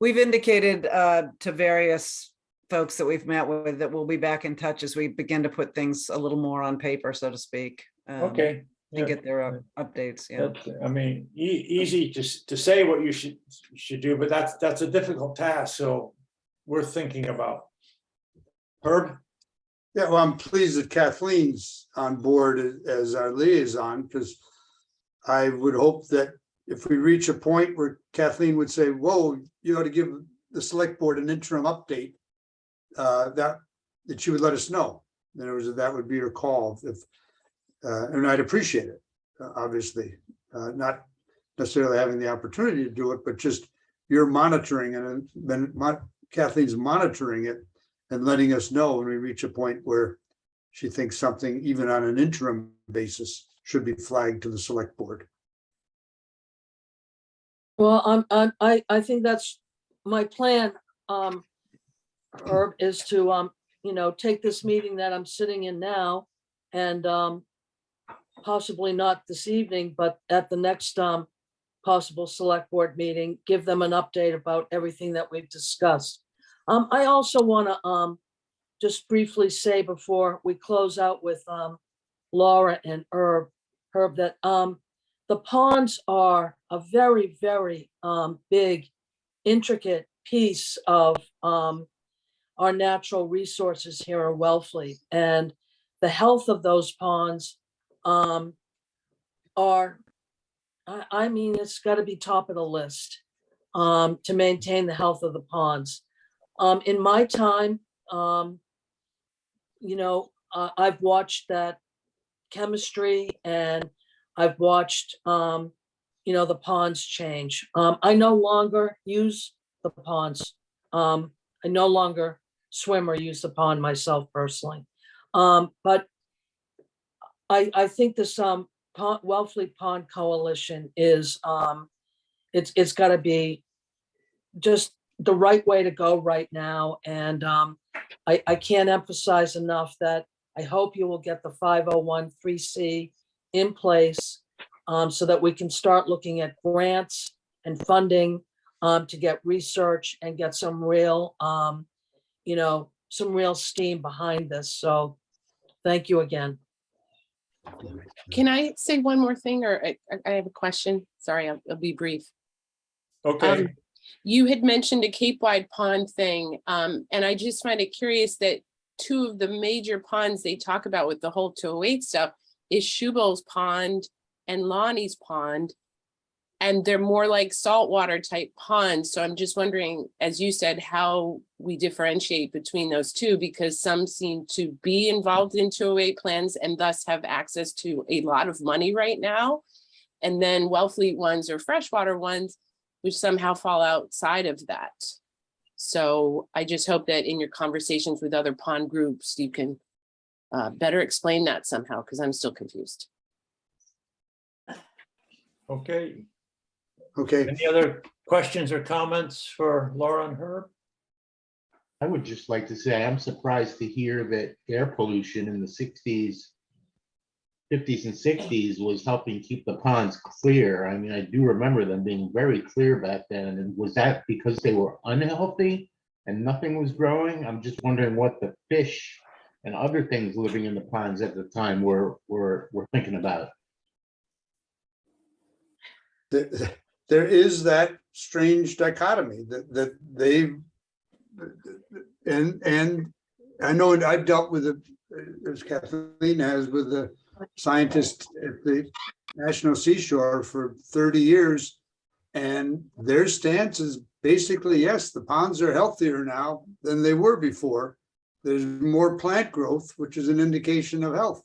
We've indicated to various folks that we've met with that we'll be back in touch as we begin to put things a little more on paper, so to speak. Okay. And get their updates, yeah. I mean, easy to say what you should do, but that's a difficult task, so worth thinking about. Herb? Yeah, well, I'm pleased that Kathleen's on board as our liaison, because I would hope that if we reach a point where Kathleen would say, whoa, you ought to give the select board an interim update, that she would let us know. In other words, that would be her call, and I'd appreciate it, obviously. Not necessarily having the opportunity to do it, but just your monitoring, and then Kathleen's monitoring it and letting us know when we reach a point where she thinks something, even on an interim basis, should be flagged to the select board. Well, I think that's my plan, Herb, is to, take this meeting that I'm sitting in now and possibly not this evening, but at the next possible select board meeting, give them an update about everything that we've discussed. I also want to just briefly say before we close out with Laura and Herb, that the ponds are a very, very big, intricate piece of our natural resources here in Wellfleet, and the health of those ponds it's got to be top of the list to maintain the health of the ponds. In my time, I've watched that chemistry, and I've watched, the ponds change. I no longer use the ponds. I no longer swim or use the pond myself personally. But I think this Wellfleet Pond Coalition is it's got to be just the right way to go right now. And I can't emphasize enough that I hope you will get the 501(c) in place so that we can start looking at grants and funding to get research and get some real, some real steam behind this. So thank you again. Can I say one more thing, or I have a question? Sorry, I'll be brief. Okay, You had mentioned a Cape Wide pond thing, and I just find it curious that two of the major ponds they talk about with the whole 208 stuff is Shubo's Pond and Lonnie's Pond, and they're more like saltwater type ponds. So I'm just wondering, as you said, how we differentiate between those two, because some seem to be involved in 208 plans and thus have access to a lot of money right now. And then Wellfleet ones or freshwater ones, which somehow fall outside of that. So I just hope that in your conversations with other pond groups, you can better explain that somehow, because I'm still confused. okay. Okay, Any other questions or comments for Laura and Herb? I would just like to say, I'm surprised to hear that air pollution in the 60s, 50s and 60s was helping keep the ponds clear. I mean, I do remember them being very clear back then. And was that because they were unhealthy and nothing was growing? I'm just wondering what the fish and other things living in the ponds at the time were thinking about. there is that strange dichotomy that they, and I know I've dealt with it, as Kathleen has, with the scientists at the National Seashore for 30 years. And their stance is basically, yes, the ponds are healthier now than they were before. There's more plant growth, which is an indication of health.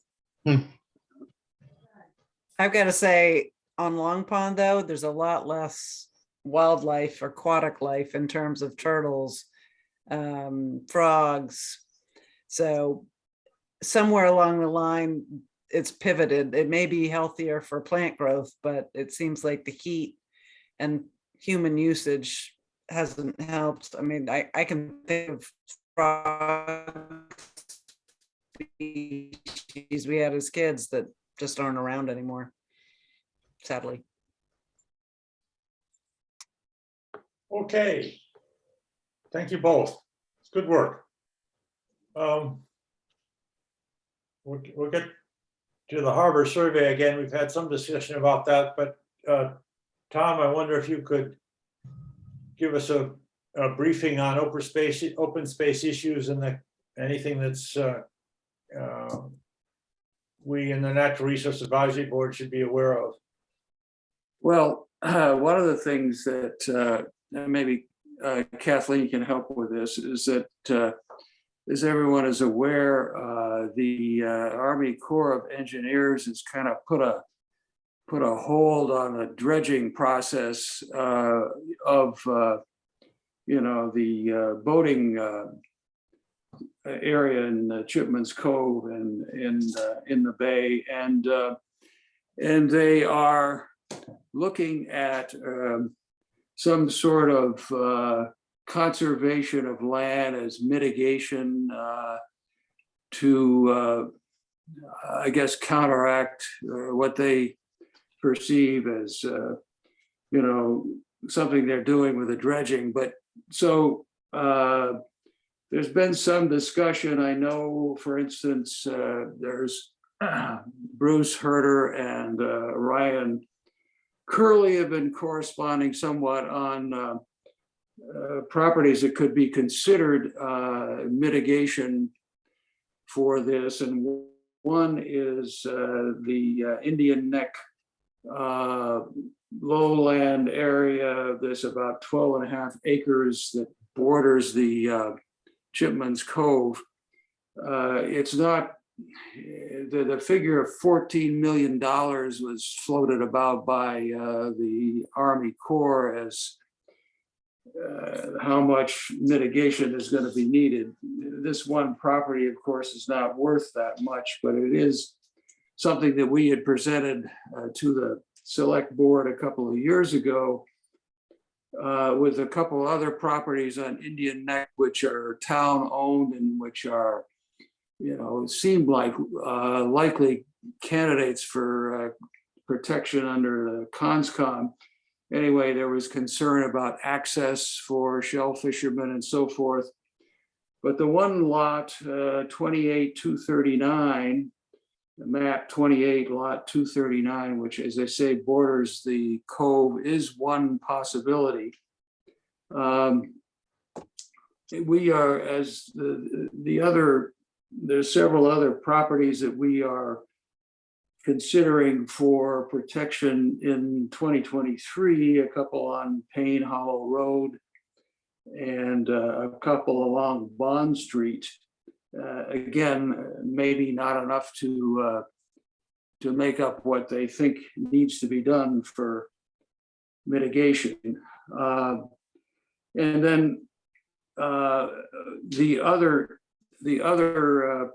I've got to say, on Long Pond, though, there's a lot less wildlife or aquatic life in terms of turtles, frogs. So somewhere along the line, it's pivoted. It may be healthier for plant growth, but it seems like the heat and human usage hasn't helped. I mean, I can think of frog species we had as kids that just aren't around anymore, sadly. Okay. Thank you both. It's good work. We'll get to the harbor survey again. We've had some discussion about that, but Tom, I wonder if you could give us a briefing on open space issues and anything that's we in the Natural Resource Advisory Board should be aware of. Well, one of the things that maybe Kathleen can help with this is that, as everyone is aware, the Army Corps of Engineers has kind of put a hold on the dredging process of the boating area in Chipman's Cove and in the bay, and they are looking at some sort of conservation of land as mitigation to, I guess, counteract what they perceive as, something they're doing with the dredging. But so there's been some discussion. I know, for instance, there's Bruce Herter and Ryan Curley have been corresponding somewhat on properties that could be considered mitigation for this. And one is the Indian Neck lowland area. There's about 12.5 acres that borders the Chipman's Cove. It's not, the figure of $14 million was floated about by the Army Corps as how much mitigation is going to be needed. this one property, of course, is not worth that much, but it is something that we had presented to the select board a couple of years ago with a couple other properties on Indian Neck, which are town-owned and which are, seemed like likely candidates for protection under the CONSCOM. Anyway, there was concern about access for shell fishermen and so forth. But the one lot, 28-239, map 28, lot 239, which, as I say, borders the cove, is one possibility. We are, as there's several other properties that we are considering for protection in 2023, a couple on Payne Hollow Road and a couple along Bond Street. Again, maybe not enough to make up what they think needs to be done for mitigation. And then the other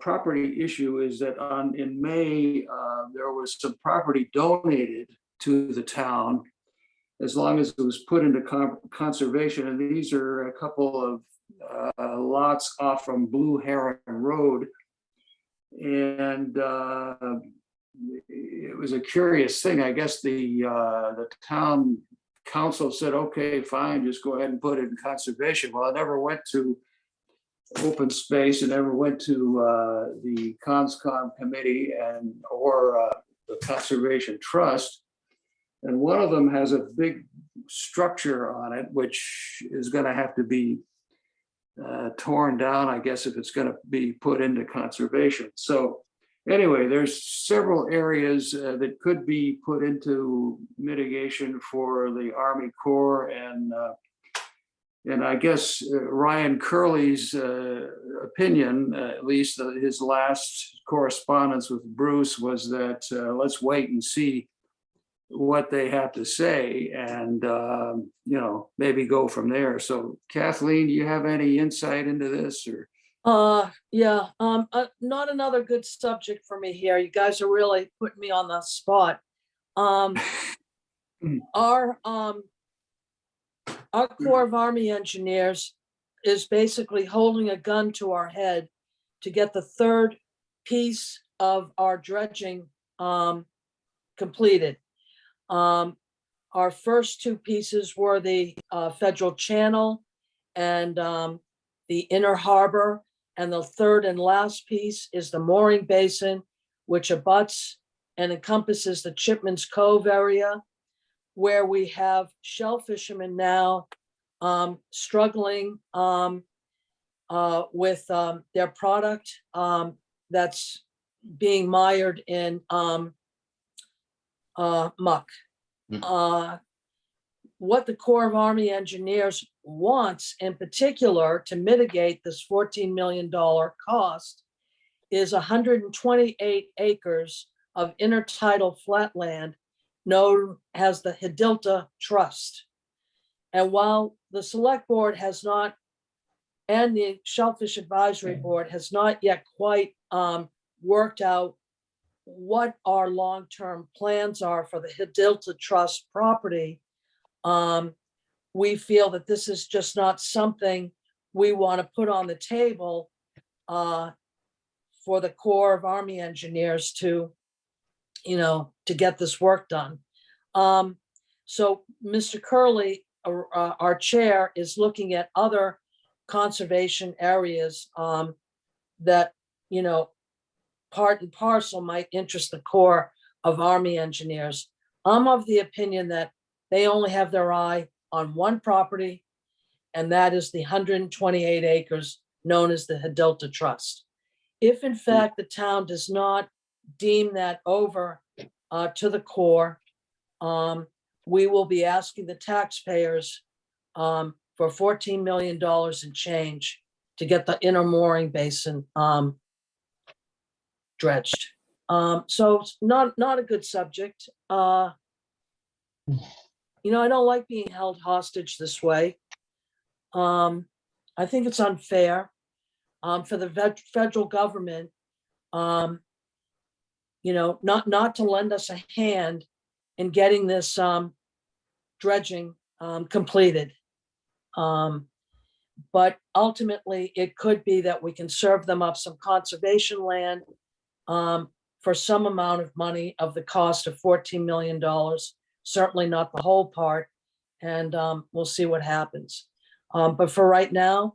property issue is that in May, there was some property donated to the town as long as it was put into conservation. And these are a couple of lots off from Blue Heron Road. And it was a curious thing. I guess the town council said, okay, fine, just go ahead and put it in conservation. Well, I never went to open space and never went to the CONSCOM committee or the Conservation Trust. And one of them has a big structure on it, which is going to have to be torn down, I guess, if it's going to be put into conservation. So anyway, there's several areas that could be put into mitigation for the Army Corps, and I guess Ryan Curley's opinion, at least his last correspondence with Bruce, was that let's wait and see what they have to say and, maybe go from there. So Kathleen, do you have any insight into this or? Yeah, not another good subject for me here. You guys are really putting me on the spot. Our Corps of Army Engineers is basically holding a gun to our head to get the third piece of our dredging completed. Our first two pieces were the Federal Channel and the Inner Harbor. And the third and last piece is the mooring basin, which abuts and encompasses the Chipman's Cove area, where we have shell fishermen now struggling with their product that's being mired in muck. What the Corps of Army Engineers wants in particular to mitigate this $14 million cost is 128 acres of intertidal flatland known as the Hidilta Trust. And while the select board has not, and the Shellfish Advisory Board has not yet quite worked out what our long-term plans are for the Hidilta Trust property, we feel that this is just not something we want to put on the table for the Corps of Army Engineers to get this work done. So Mr. Curley, our chair, is looking at other conservation areas that, part and parcel might interest the Corps of Army Engineers. I'm of the opinion that they only have their eye on one property, and that is the 128 acres known as the Hidilta Trust. If in fact the town does not deem that over to the Corps, we will be asking the taxpayers for $14 million in change to get the inner mooring basin dredged. So it's not a good subject. I don't like being held hostage this way. I think it's unfair. for the federal government, not to lend us a hand in getting this dredging completed. But ultimately, it could be that we can serve them up some conservation land for some amount of money of the cost of $14 million, certainly not the whole part. And we'll see what happens. But for right now,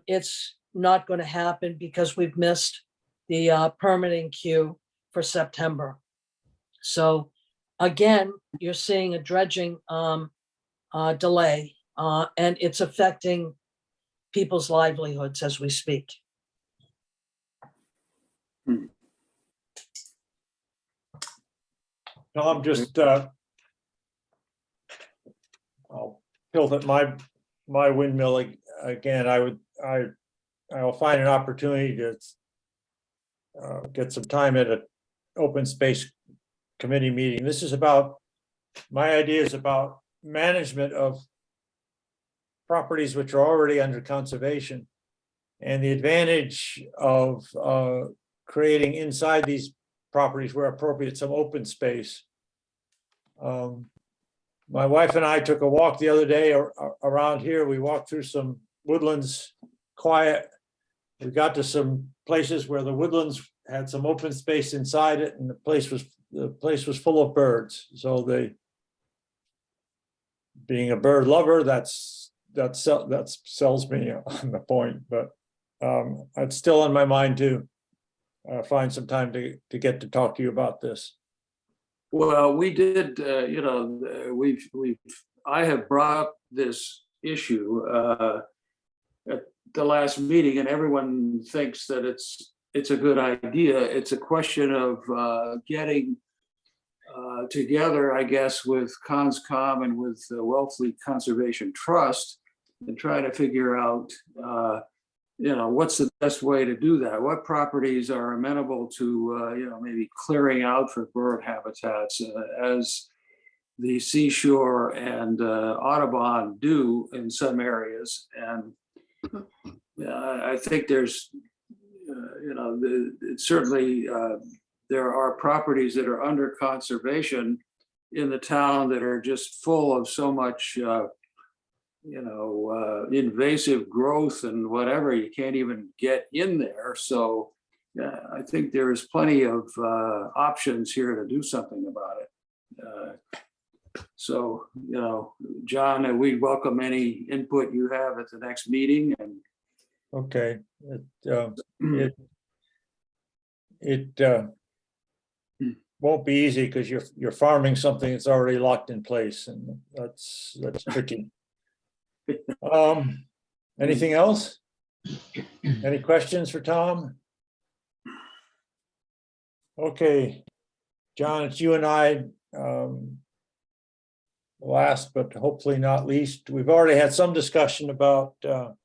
it's not going to happen because we've missed the permitting queue for September. So again, you're seeing a dredging delay, and it's affecting people's livelihoods as we speak. Tom, just I'll tilt at my windmill again. I'll find an opportunity to get some time at an open space committee meeting. This is about, my idea is about management of properties which are already under conservation, and the advantage of creating inside these properties where appropriate some open space. My wife and I took a walk the other day around here. We walked through some woodlands, quiet. We got to some places where the woodlands had some open space inside it, and the place was full of birds. So being a bird lover, that sells me on the point. But it's still on my mind to find some time to get to talk to you about this. Well, we did, I have brought up this issue at the last meeting, and everyone thinks that it's a good idea. It's a question of getting together, I guess, with Conscom and with the Wellfleet Conservation Trust and try to figure out, what's the best way to do that? What properties are amenable to, maybe clearing out for bird habitats as the seashore and Audubon do in some areas. And I think there's, certainly there are properties that are under conservation in the town that are just full of so much invasive growth and whatever, you can't even get in there. So I think there is plenty of options here to do something about it. So, John, we welcome any input you have at the next meeting. And okay, it won't be easy because you're farming something that's already locked in place, and that's tricky. Anything else? Any questions for Tom? Okay, John, it's you and I. Last but hopefully not least, we've already had some discussion about the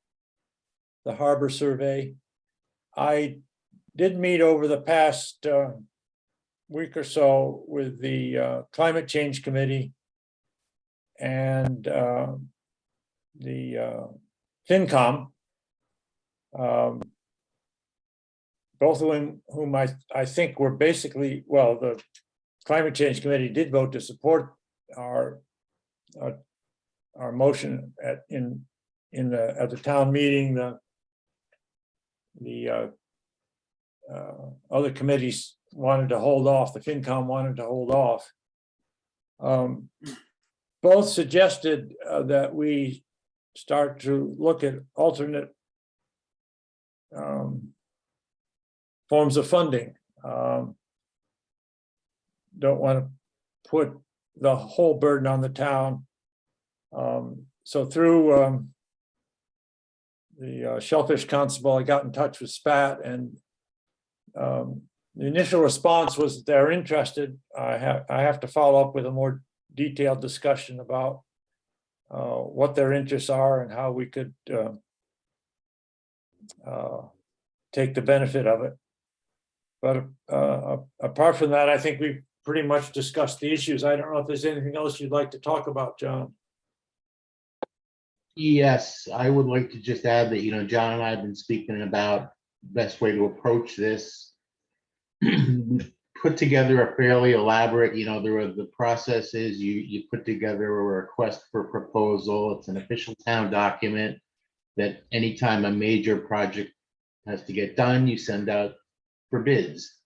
harbor survey. I did meet over the past week or so with the Climate Change Committee and the FinCom, both of whom I think were basically, well, the Climate Change Committee did vote to support our motion at the town meeting. The other committees wanted to hold off. The FinCom wanted to hold off. Both suggested that we start to look at alternate forms of funding. Don't want to put the whole burden on the town. So through the Shellfish Constable, I got in touch with SPAT, and the initial response was that they're interested. I have to follow up with a more detailed discussion about what their interests are and how we could take the benefit of it. But apart from that, I think we've pretty much discussed the issues. I don't know if there's anything else you'd like to talk about, John. Yes, I would like to just add that, John and I have been speaking about best way to approach this. Put together a fairly elaborate, the process is you put together a request for proposal. It's an official town document that anytime a major project has to get done, you send out for bids.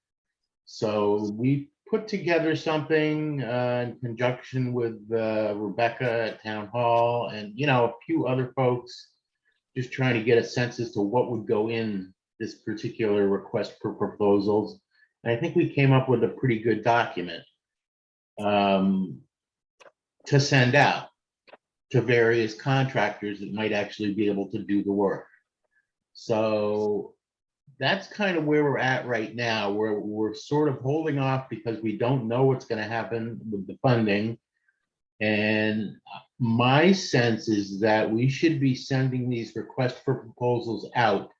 So we put together something in conjunction with Rebecca at Town Hall and, a few other folks, just trying to get a sense as to what would go in this particular request for proposals. And I think we came up with a pretty good document to send out to various contractors that might actually be able to do the work. So that's kind of where we're at right now. We're sort of holding off because we don't know what's going to happen with the funding. And my sense is that we should be sending these requests for proposals out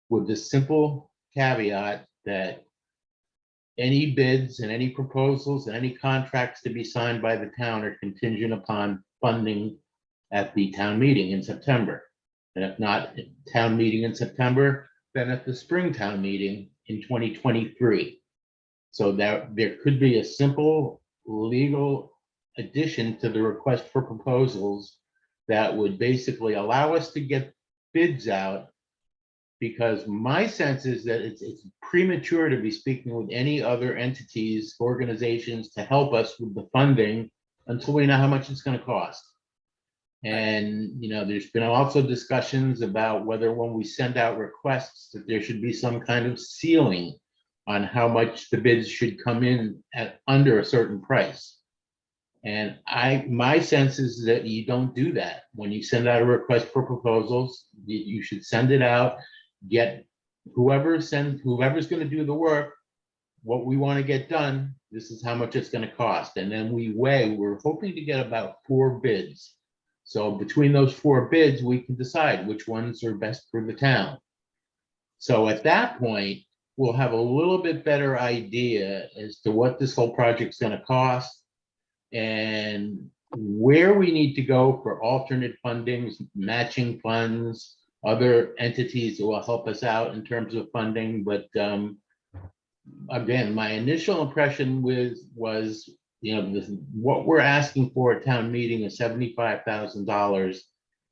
with the simple caveat that any bids and any proposals and any contracts to be signed by the town are contingent upon funding at the town meeting in September. And if not town meeting in September, then at the spring town meeting in 2023. So that there could be a simple legal addition to the request for proposals that would basically allow us to get bids out, because my sense is that it's premature to be speaking with any other entities, organizations to help us with the funding until we know how much it's going to cost. And, there's been also discussions about whether when we send out requests that there should be some kind of ceiling on how much the bids should come in at under a certain price. And my sense is that you don't do that. When you send out a request for proposals, you should send it out, get whoever's going to do the work, what we want to get done, this is how much it's going to cost. And then we're hoping to get about 4 bids. So between those 4 bids, we can decide which ones are best for the town. So at that point, we'll have a little bit better idea as to what this whole project's going to cost and where we need to go for alternate fundings, matching funds, other entities that will help us out in terms of funding. But again, my initial impression was what we're asking for at town meeting is $75,000.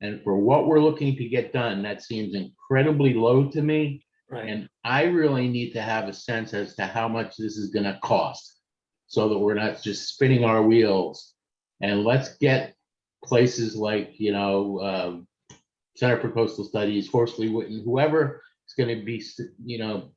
And for what we're looking to get done, that seems incredibly low to me. Right. And I really need to have a sense as to how much this is going to cost so that we're not just spinning our wheels. And let's get places like, Center for Coastal Studies, Horsley Witten, whoever is going to be,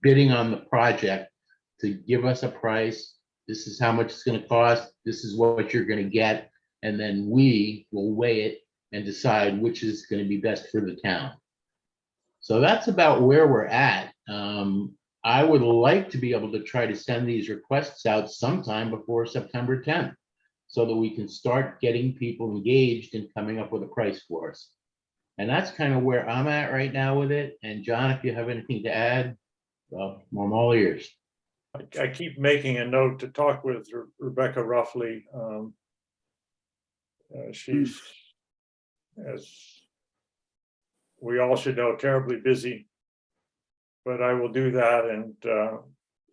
bidding on the project to give us a price. This is how much it's going to cost. This is what you're going to get. And then we will weigh it and decide which is going to be best for the town. So that's about where we're at. I would like to be able to try to send these requests out sometime before September 10th so that we can start getting people engaged and coming up with a price for us. And that's kind of where I'm at right now with it. And John, if you have anything to add, well, I'm all ears. I keep making a note to talk with Rebecca roughly. She's, as we all should know, terribly busy. But I will do that and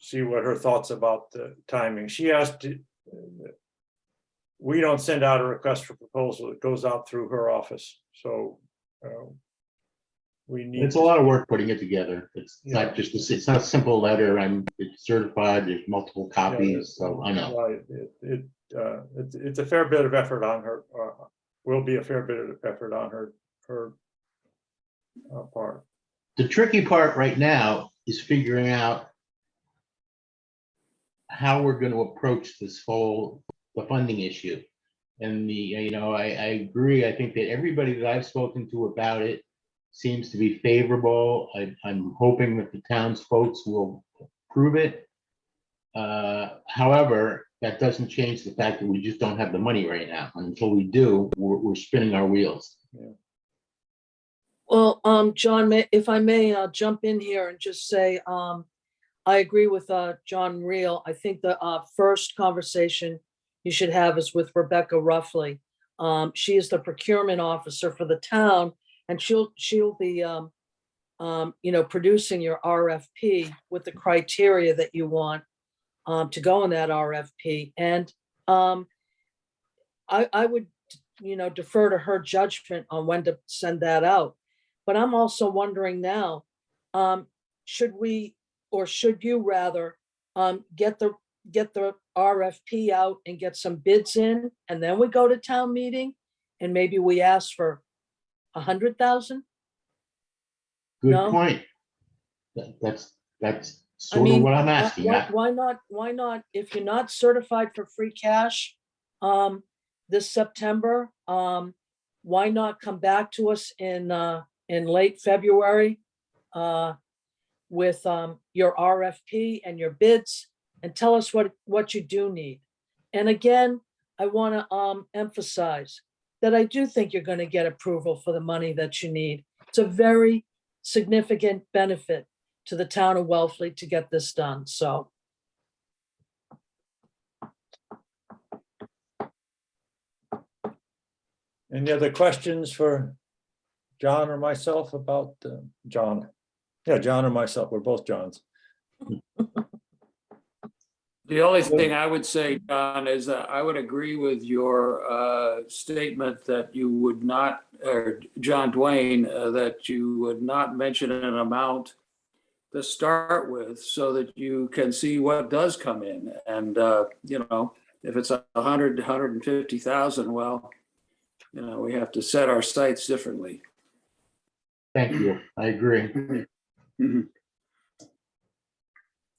see what her thoughts about the timing. She asked, we don't send out a request for proposal. It goes out through her office. So we need. It's a lot of work putting it together. It's Yeah. not just, it's not a simple letter. It's certified, there's multiple copies, so I know. Right. It's a fair bit of effort on her, will be a fair bit of effort on her part. The tricky part right now is figuring out how we're going to approach the funding issue. And I agree. I think that everybody that I've spoken to about it seems to be favorable. I'm hoping that the town's folks will approve it. However, that doesn't change the fact that we just don't have the money right now. And until we do, we're spinning our wheels. Yeah. Well, John, if I may jump in here and just say, I agree with John Reel. I think the first conversation you should have is with Rebecca roughly. She is the procurement officer for the town, and she'll be, producing your RFP with the criteria that you want to go in that RFP. And I would, defer to her judgment on when to send that out. But I'm also wondering now, should we, or should you rather, get the RFP out and get some bids in, and then we go to town meeting, and maybe we ask for 100,000? Good No. point. That's sort of what I'm asking. Why not, if you're not certified for free cash, this September, why not come back to us in late February, with, your RFP and your bids, and tell us what you do need. And again, I want to, emphasize that I do think you're going to get approval for the money that you need. It's a very significant benefit to the town of Wellfleet to get this done, so. Any other questions for John or myself about John? Yeah, John or myself, we're both Johns. The only thing I would say, John, is that I would agree with your statement that you would not, or John Dwayne, that you would not mention an amount to start with so that you can see what does come in. And, if it's 100, 150,000, well, we have to set our sights differently. Thank you. I agree. Mhm.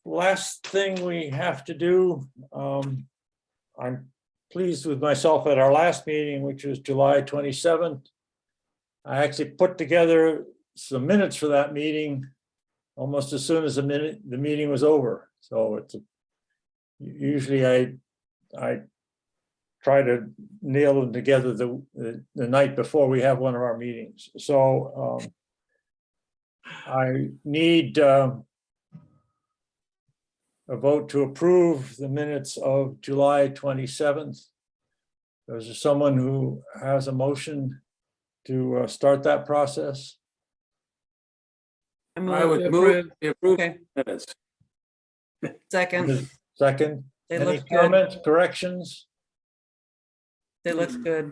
Last thing we have to do, I'm pleased with myself at our last meeting, which was July 27th. I actually put together some minutes for that meeting almost as soon as the meeting was over. So it's usually I try to nail them together the night before we have one of our meetings. So I need a vote to approve the minutes of July 27th. Is there someone who has a motion to start that process? I I move would to move approve. the approved Okay, minutes. second. Second, They any look good. comments, corrections? It looks good.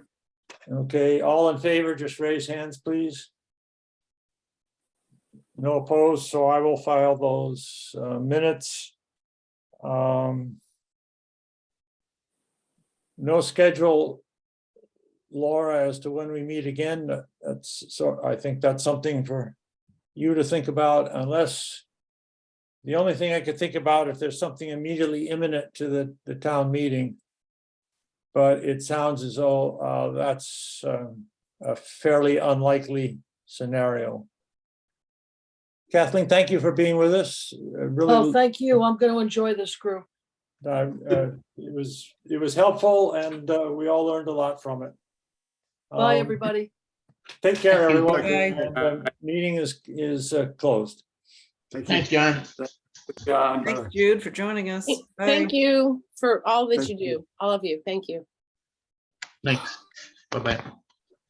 Okay, all in favor, just raise hands, please. No opposed, so I will file those minutes. No schedule, Laura, as to when we meet again. I think that's something for you to think about, unless the only thing I could think about, if there's something immediately imminent to the town meeting. But it sounds as though that's a fairly unlikely scenario. Kathleen, thank you for being with us. Oh, thank you. I'm going to enjoy this group. It was helpful, and we all learned a lot from it. Bye, everybody. Take care, Thank you. everyone. Bye. And the meeting is closed. Thank you. Thanks, John. John. Thanks, Jude, for joining us. Thank Bye. you for all that Thank you you. do, all of you. Thank you. Thanks. Bye-bye.